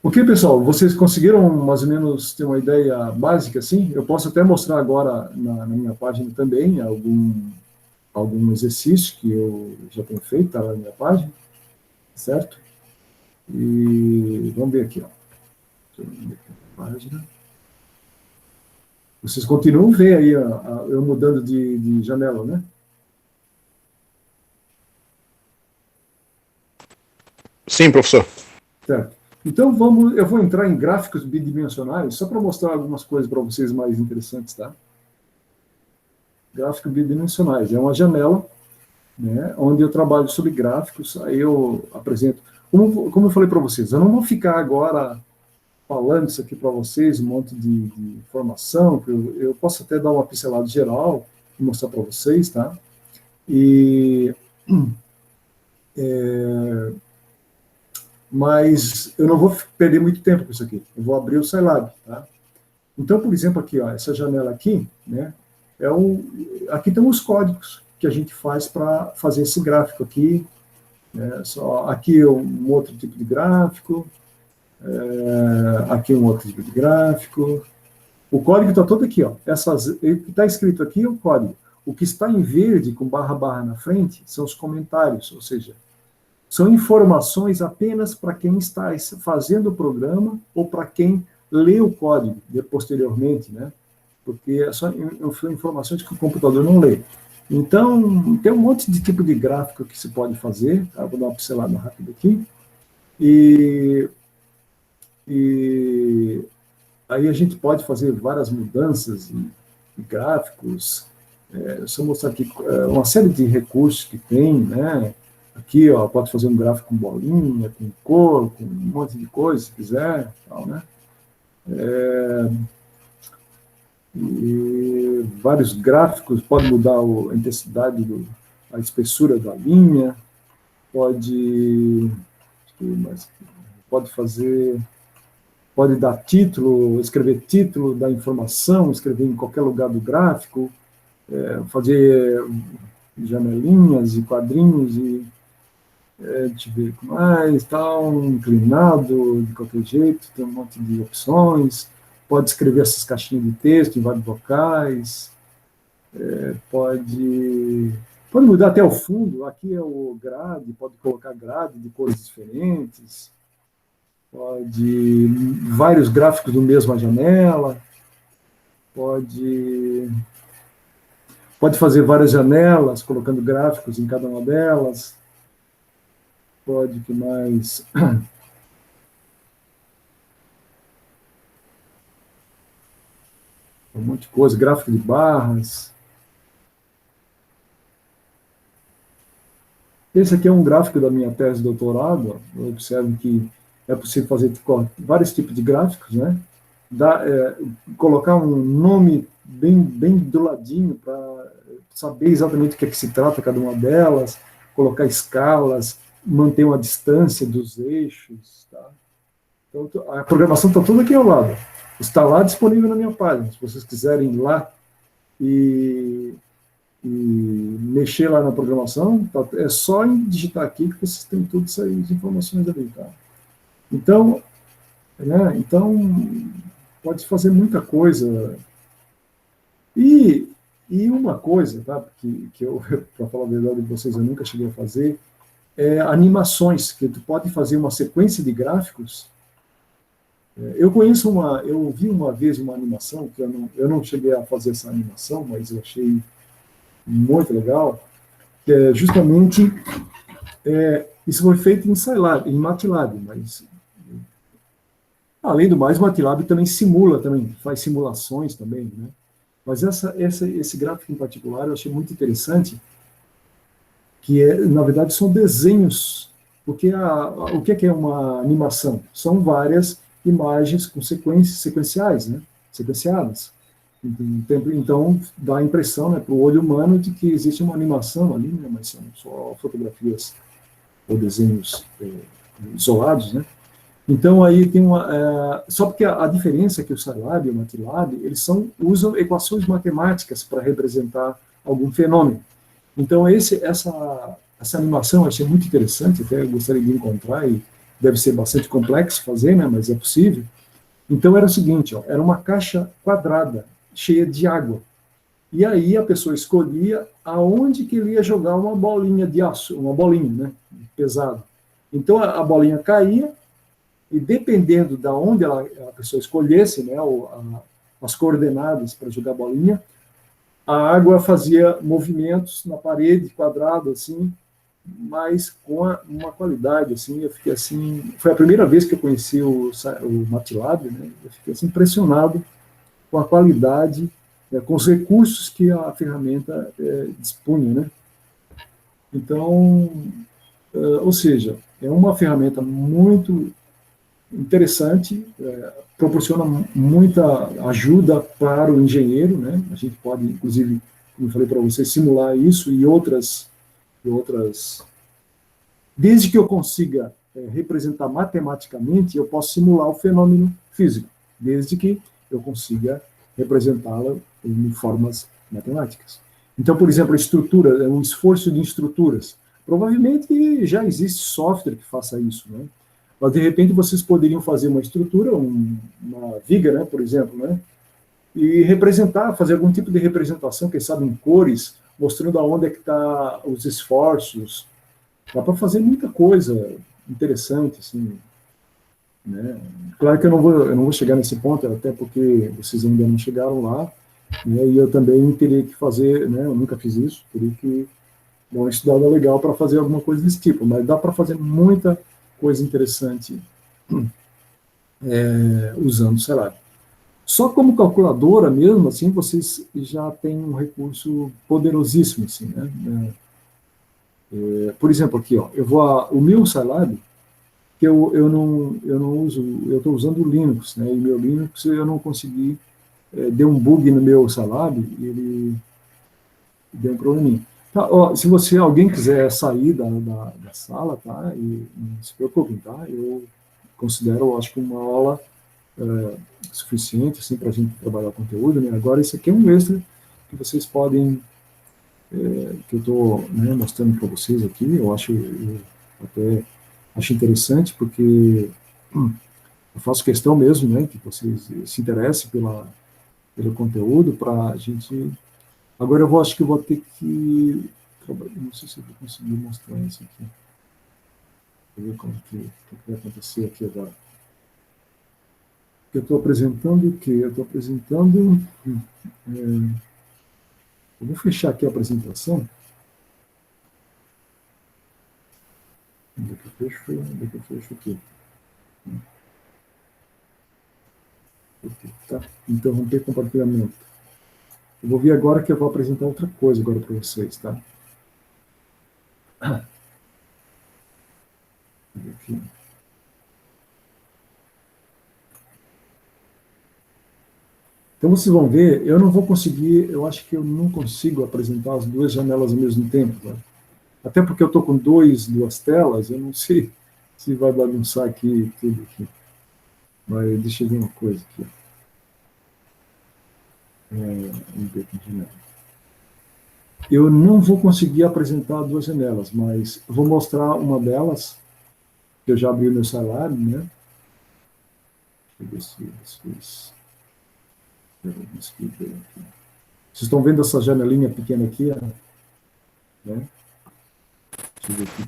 Ok, pessoal, vocês conseguiram mais ou menos ter uma ideia básica, assim? Eu posso até mostrar agora na minha página também algum exercício que eu já tenho feito, tá lá na minha página, certo? E vamos ver aqui, ó. Deixa eu ver aqui a página. Vocês continuam a ver aí eu mudando de janela, né? Sim, professor. Certo. Então, eu vou entrar em gráficos bidimensionais, só para mostrar algumas coisas para vocês mais interessantes, tá? Gráficos bidimensionais. É uma janela, né, onde eu trabalho sobre gráficos, aí eu apresento. Como eu falei para vocês, eu não vou ficar agora falando isso aqui para vocês, um monte de informação, que eu posso até dar uma pincelada geral e mostrar para vocês, tá? Mas eu não vou perder muito tempo com isso aqui. Eu vou abrir o Scilab, tá? Então, por exemplo, aqui, ó, essa janela aqui, né, aqui estão os códigos que a gente faz para fazer esse gráfico aqui, né, aqui um outro tipo de gráfico, aqui um outro tipo de gráfico. O código está todo aqui, ó. O que está escrito aqui é o código. O que está em verde, com barra na frente, são os comentários, ou seja, são informações apenas para quem está fazendo o programa ou para quem lê o código posteriormente, né? Porque são informações que o computador não lê. Então, tem um monte de tipo de gráfico que se pode fazer, tá? Vou dar uma pincelada rápida aqui. E aí a gente pode fazer várias mudanças em gráficos. Só mostrar aqui uma série de recursos que tem, né? Aqui, ó, pode fazer um gráfico com bolinha, com cor, com um monte de coisa, se quiser, tal, né? E vários gráficos, pode mudar a intensidade, a espessura da linha, pode dar título, escrever título da informação, escrever em qualquer lugar do gráfico, fazer janelinhas e quadrinhos e deixa eu ver o que mais, tal, inclinado, de qualquer jeito, tem um monte de opções, pode escrever essas caixinhas de texto em vários locais, pode mudar até o fundo, aqui é o grade, pode colocar grade de cores diferentes, vários gráficos na mesma janela, pode fazer várias janelas, colocando gráficos em cada uma delas, que mais? Um monte de coisa, gráfico de barras. Esse aqui é um gráfico da minha tese de doutorado. Eu observo que é possível fazer vários tipos de gráficos, né? Colocar um nome bem do ladinho para saber exatamente o que é que se trata cada uma delas, colocar escalas, manter uma distância dos eixos, tá? Então, a programação está toda aqui ao lado. Está lá disponível na minha página. Se vocês quiserem ir lá e mexer lá na programação, é só digitar aqui que vocês têm todas essas informações ali, tá? Então, pode fazer muita coisa. E uma coisa, tá? Que eu, para falar a verdade de vocês, eu nunca cheguei a fazer, animações, que tu pode fazer uma sequência de gráficos. Eu vi uma vez uma animação, que eu não cheguei a fazer essa animação, mas eu achei muito legal, que é justamente, isso foi feito em Scilab, em MATLAB, mas, além do mais, o MATLAB também faz simulações também, né? Mas esse gráfico em particular eu achei muito interessante, que na verdade são desenhos, porque o que é uma animação? São várias imagens com sequenciais, né? Sequenciadas. Então, dá a impressão, né, para o olho humano de que existe uma animação ali, né, mas são só fotografias ou desenhos isolados, né? Então, aí tem só porque a diferença é que o Scilab e o MATLAB, eles usam equações matemáticas para representar algum fenômeno. Então, essa animação eu achei muito interessante, até eu gostaria de encontrar, e deve ser bastante complexo fazer, né, mas é possível. Então, era o seguinte, ó, era uma caixa quadrada, cheia de água. E aí a pessoa escolhia aonde que ele ia jogar uma bolinha de aço, uma bolinha, né, pesada. Então, a bolinha caía, e dependendo de onde a pessoa escolhesse, né, as coordenadas para jogar a bolinha, a água fazia movimentos na parede quadrada, assim, mas com uma qualidade, assim, eu fiquei assim, foi a primeira vez que eu conheci o MATLAB, né, eu fiquei assim, impressionado com a qualidade, né, com os recursos que a ferramenta dispunha, né. Então, ou seja, é uma ferramenta muito interessante, proporciona muita ajuda para o engenheiro, né? A gente pode, inclusive, como eu falei para você, simular isso e outras, desde que eu consiga representar matematicamente, eu posso simular o fenômeno físico, desde que eu consiga representá-la em formas matemáticas. Então, por exemplo, a estrutura, é um esforço de estruturas. Provavelmente já existe software que faça isso, né? Mas, de repente, vocês poderiam fazer uma estrutura, uma viga, né, por exemplo, né? E representar, fazer algum tipo de representação, quem sabe em cores, mostrando aonde é que está os esforços. Dá para fazer muita coisa interessante, assim, né? Claro que eu não vou chegar nesse ponto, até porque vocês ainda não chegaram lá, né? E eu também teria que fazer, né? Eu nunca fiz isso, teria que dar uma estudada legal para fazer alguma coisa desse tipo, mas dá para fazer muita coisa interessante usando o Celab. Só como calculadora mesmo, assim, vocês já têm um recurso poderosíssimo, assim, né? Por exemplo, aqui, ó, o meu Scilab, que eu não uso, eu estou usando o Linux, né? E meu Linux eu não consegui, deu um bug no meu Scilab e ele deu um probleminha. Tá, ó, se alguém quiser sair da sala, tá? E não se preocupem, tá? Eu considero, acho que uma aula suficiente assim, para a gente trabalhar o conteúdo, né? Agora, isso aqui é um extra que vocês podem, que eu estou, né, mostrando para vocês aqui, eu até acho interessante, porque eu faço questão mesmo, né, que vocês se interessem pelo conteúdo, para a gente... Agora acho que eu vou ter que... Não sei se eu vou conseguir mostrar isso aqui. Vou ver o que vai acontecer aqui agora. Eu estou apresentando o quê? Eu estou apresentando... eu vou fechar aqui a apresentação. Onde é que eu fecho aqui? Tá? Interromper compartilhamento. Eu vou ver agora que eu vou apresentar outra coisa agora para vocês, tá? Aqui. Então vocês vão ver, eu não vou conseguir, eu acho que eu não consigo apresentar as duas janelas ao mesmo tempo, tá? Até porque eu estou com duas telas, eu não sei se vai bagunçar aqui tudo aqui. Mas deixa eu ver uma coisa aqui. Vamos ver aqui de novo. Eu não vou conseguir apresentar duas janelas, mas eu vou mostrar uma delas, que eu já abri o meu salário, né? Deixa eu ver se vocês estão vendo essa janelinha pequena aqui, né? Deixa eu ver aqui.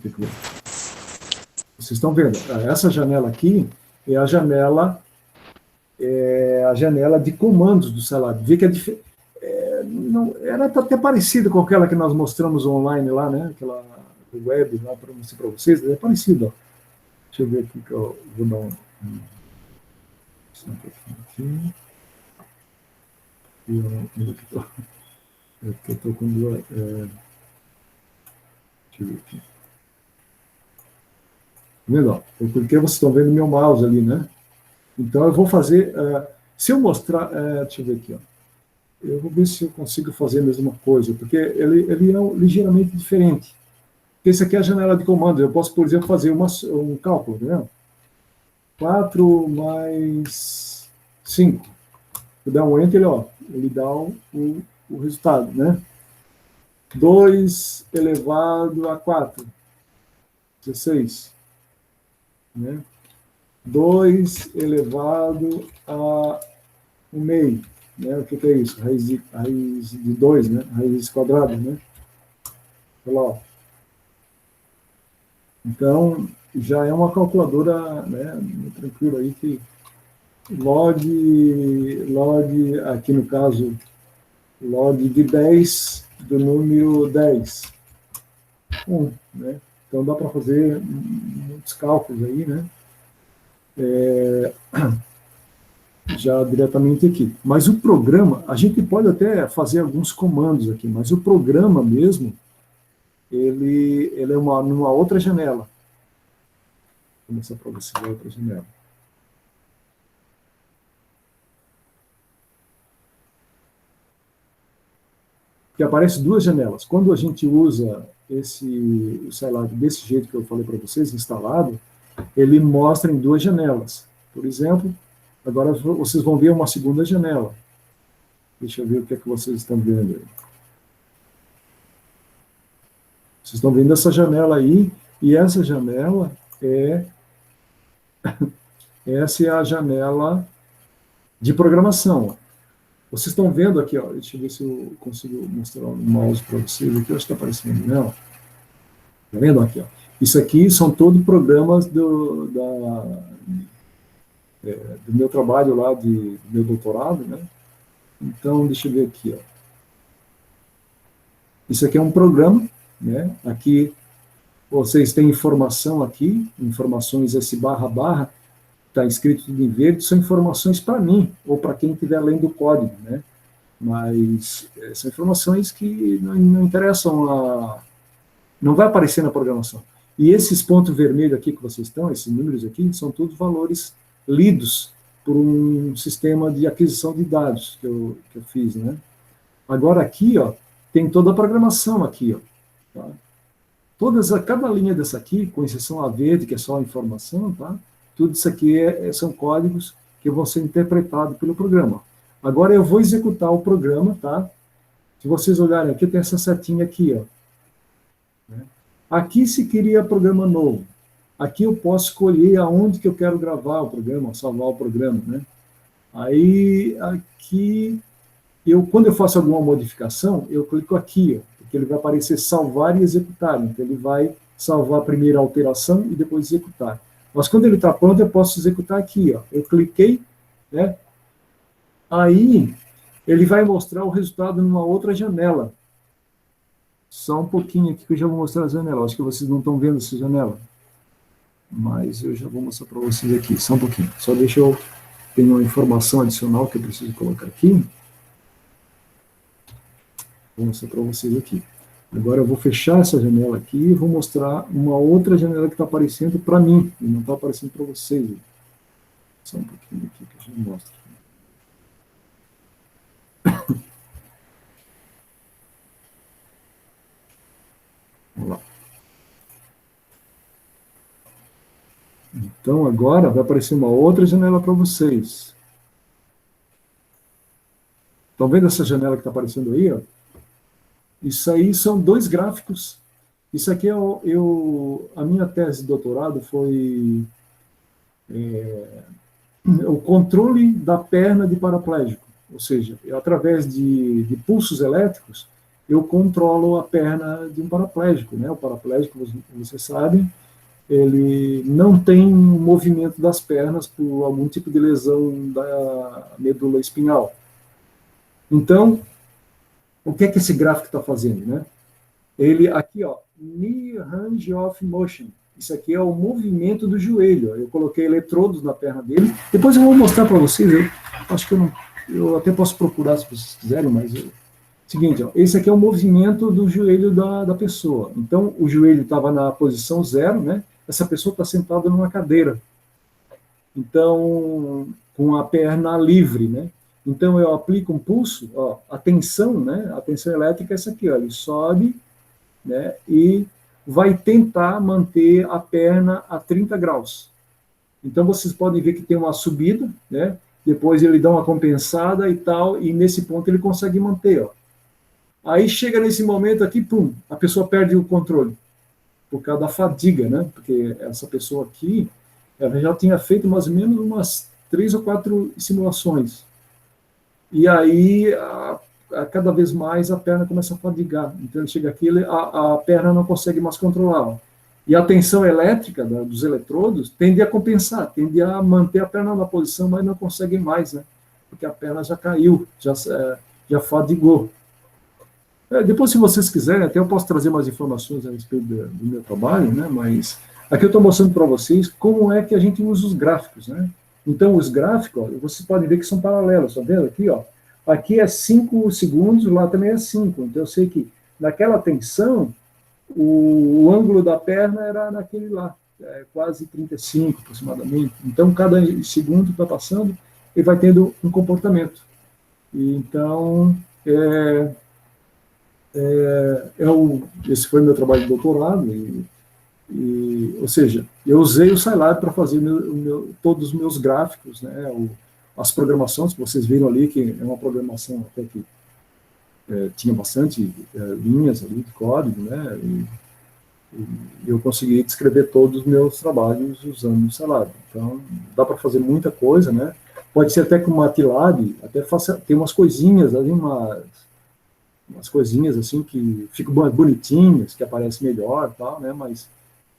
Vocês estão vendo? Essa janela aqui é a janela de comandos do salário. Vê que era até parecida com aquela que nós mostramos online lá, né? Aquela web lá para mostrar para vocês. É parecida. Ó. Deixa eu ver aqui que eu vou dar um aqui. Eu estou com duas. Deixa eu ver aqui. Vendo? Porque vocês estão vendo meu mouse ali, né? Então eu vou fazer. Se eu mostrar. Deixa eu ver aqui, ó. Eu vou ver se eu consigo fazer a mesma coisa, porque ele é ligeiramente diferente. Esse aqui é a janela de comando. Eu posso, por exemplo, fazer um cálculo, né? 4 mais 5. Eu dar um enter, ele dá o resultado, né? 2 elevado a 4. 16. Né? 2 elevado a 1 meio. Né? O que é isso? Raiz de 2, né? Raiz quadrada, né? Olha lá. Então, já é uma calculadora, né, muito tranquila aí, que log, aqui no caso, log de 10 do número 10. 1, né? Então, dá para fazer muitos cálculos aí, né? Já diretamente aqui. Mas o programa, a gente pode até fazer alguns comandos aqui, mas o programa mesmo, ele é numa outra janela. Vou mostrar para você a outra janela. Que aparece duas janelas. Quando a gente usa o Scilab desse jeito que eu falei para vocês, instalado, ele mostra em duas janelas. Por exemplo, Agora vocês vão ver uma segunda janela. Deixa eu ver o que é que vocês estão vendo aí. Vocês estão vendo essa janela aí, e essa janela essa é a janela de programação. Vocês estão vendo aqui, ó, deixa eu ver se eu consigo mostrar o mouse para vocês aqui, eu acho que está aparecendo, não? Está vendo aqui, ó? Isso aqui são todos programas do meu trabalho lá, do meu doutorado, né? Então, deixa eu ver aqui, ó. Isso aqui é um programa, né? Aqui vocês têm informação aqui, informações esse barra barra, está escrito tudo em verde, são informações para mim, ou para quem estiver lendo o código, né? Mas são informações que não interessam não vai aparecer na programação. E esses pontos vermelhos aqui que vocês estão, esses números aqui, são todos valores lidos por um sistema de aquisição de dados que eu fiz, né? Agora aqui, ó, tem toda a programação aqui, ó. Tá? Cada linha dessa aqui, com exceção a verde, que é só a informação, tá? Tudo isso aqui são códigos que vão ser interpretados pelo programa. Agora eu vou executar o programa, tá? Se vocês olharem aqui, tem essa setinha aqui, ó. Aqui se cria programa novo. Aqui eu posso escolher aonde que eu quero gravar o programa, salvar o programa, né? Aí, aqui, quando eu faço alguma modificação, eu clico aqui, ó, porque ele vai aparecer salvar e executar. Então, ele vai salvar primeiro a alteração e depois executar. Mas quando ele está pronto, eu posso executar aqui, ó. Eu cliquei, né? Aí, ele vai mostrar o resultado numa outra janela. Só um pouquinho aqui que eu já vou mostrar a janela. Acho que vocês não estão vendo essa janela. Mas eu já vou mostrar para vocês aqui. Só um pouquinho. Só deixa eu ter uma informação adicional que eu preciso colocar aqui. Vou mostrar para vocês aqui. Agora eu vou fechar essa janela aqui e vou mostrar uma outra janela que está aparecendo para mim. E não está aparecendo para vocês. Só um pouquinho aqui que eu já mostro. Vamos lá. Então, agora vai aparecer uma outra janela para vocês. Estão vendo essa janela que está aparecendo aí? Ó? Isso aí são dois gráficos. Isso aqui é a minha tese de doutorado foi o controle da perna de paraplégico. Ou seja, através de pulsos elétricos, eu controlo a perna de um paraplégico, né? O paraplégico, vocês sabem, ele não tem movimento das pernas por algum tipo de lesão da medula espinhal. Então, o que é que esse gráfico está fazendo, né? Ele, aqui, ó, knee range of motion. Isso aqui é o movimento do joelho. Eu coloquei eletrodos na perna dele. Depois eu vou mostrar para vocês. Eu acho que eu até posso procurar se vocês quiserem, mas... Seguinte, ó, esse aqui é o movimento do joelho da pessoa. Então, o joelho estava na posição 0, né? Essa pessoa está sentada numa cadeira. Então, com a perna livre, né? Então, eu aplico um pulso, ó, a tensão, né? A tensão elétrica é essa aqui, ó, ele sobe, né? E vai tentar manter a perna a 30 graus. Então, vocês podem ver que tem uma subida, né? Depois ele dá uma compensada e tal, e nesse ponto ele consegue manter, ó. Aí chega nesse momento aqui, pum, a pessoa perde o controle, por causa da fadiga, né? Porque essa pessoa aqui, ela já tinha feito mais ou menos umas 3 ou 4 simulações. E aí, cada vez mais, a perna começa a fadigar. Então, ele chega aqui, a perna não consegue mais controlar. E a tensão elétrica dos eletrodos tende a compensar, tende a manter a perna na posição, mas não consegue mais, né? Porque a perna já caiu, já fadigou. Depois, se vocês quiserem, até eu posso trazer mais informações a respeito do meu trabalho, né? Mas aqui eu estou mostrando para vocês como é que a gente usa os gráficos, né? Então, os gráficos, ó, vocês podem ver que são paralelos, tá vendo aqui, ó? Aqui é 5 segundos, lá também é 5. Então, eu sei que naquela tensão, o ângulo da perna era naquele lá, quase 35 aproximadamente. Então, cada segundo que está passando, ele vai tendo um comportamento. E, então, esse foi meu trabalho de doutorado, ou seja, eu usei o Scilab para fazer todos os meus gráficos, né, as programações que vocês viram ali, que é uma programação até que tinha bastante linhas ali de código, né? E eu consegui descrever todos os meus trabalhos usando o Scilab. Então, dá para fazer muita coisa, né? Pode ser até com o MATLAB, até tem umas coisinhas ali, umas coisinhas assim que ficam bonitinhas, que aparecem melhor, tal, né? Mas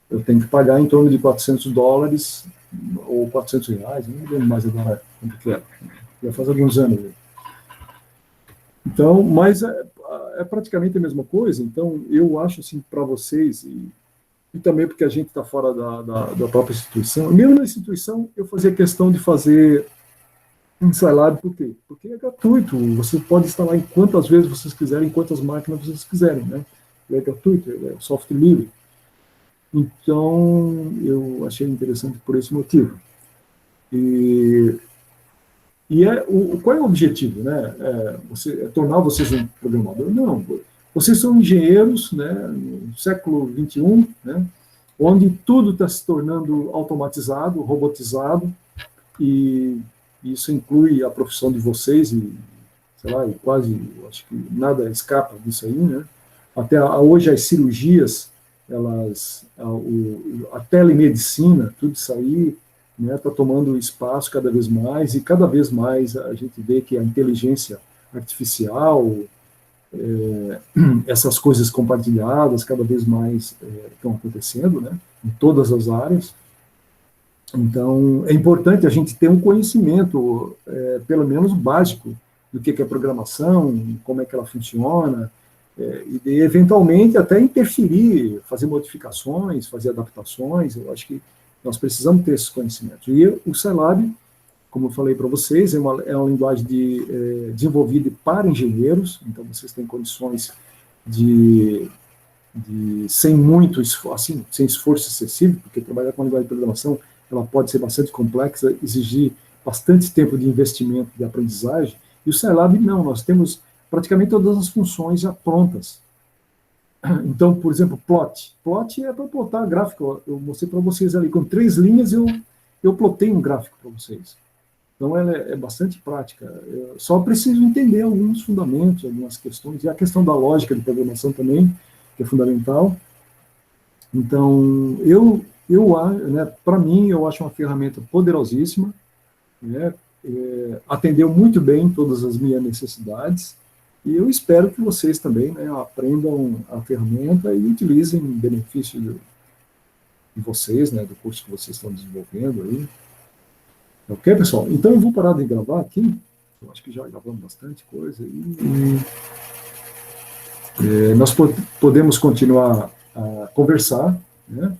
eu tenho que pagar em torno de $400 ou R$ 400, não me lembro mais agora quanto que é. Já faz alguns anos. Então, mas é praticamente a mesma coisa. Então, eu acho assim para vocês, e também porque a gente está fora da própria instituição, mesmo na instituição, eu fazia questão de fazer um Scilab, por quê? Porque é gratuito, você pode instalar em quantas vezes vocês quiserem, em quantas máquinas vocês quiserem, né? Ele é gratuito, ele é software livre. Então, eu achei interessante por esse motivo. Qual é o objetivo, né? Tornar vocês um programador? Não, vocês são engenheiros, né, no século XXI, né, onde tudo está se tornando automatizado, robotizado, e isso inclui a profissão de vocês, e, sei lá, e quase, acho que nada escapa disso aí, né? Até hoje as cirurgias, a telemedicina, tudo isso aí, está tomando espaço cada vez mais, e cada vez mais a gente vê que a inteligência artificial, essas coisas compartilhadas, cada vez mais estão acontecendo, né, em todas as áreas. Então, é importante a gente ter um conhecimento, pelo menos básico, do que é programação, como é que ela funciona, e eventualmente até interferir, fazer modificações, fazer adaptações. Eu acho que nós precisamos ter esses conhecimentos. E o Scilab, como eu falei para vocês, é uma linguagem desenvolvida para engenheiros, então vocês têm condições sem muito esforço, assim, sem esforço excessivo, porque trabalhar com a linguagem de programação ela pode ser bastante complexa, exigir bastante tempo de investimento de aprendizagem, e o Scilab não, nós temos praticamente todas as funções já prontas. Então, por exemplo, plot é para plotar gráfico. Eu mostrei para vocês ali, com 3 linhas eu plotei um gráfico para vocês. Então, ela é bastante prática. Eu só preciso entender alguns fundamentos, algumas questões, e a questão da lógica de programação também, que é fundamental. Então, né, para mim, eu acho uma ferramenta poderosíssima, né, atendeu muito bem todas as minhas necessidades, e eu espero que vocês também, né, aprendam a ferramenta e utilizem em benefício de vocês, né, do curso que vocês estão desenvolvendo aí. Ok, pessoal? Então eu vou parar de gravar aqui. Eu acho que já gravamos bastante coisa. Nós podemos continuar a conversar, né?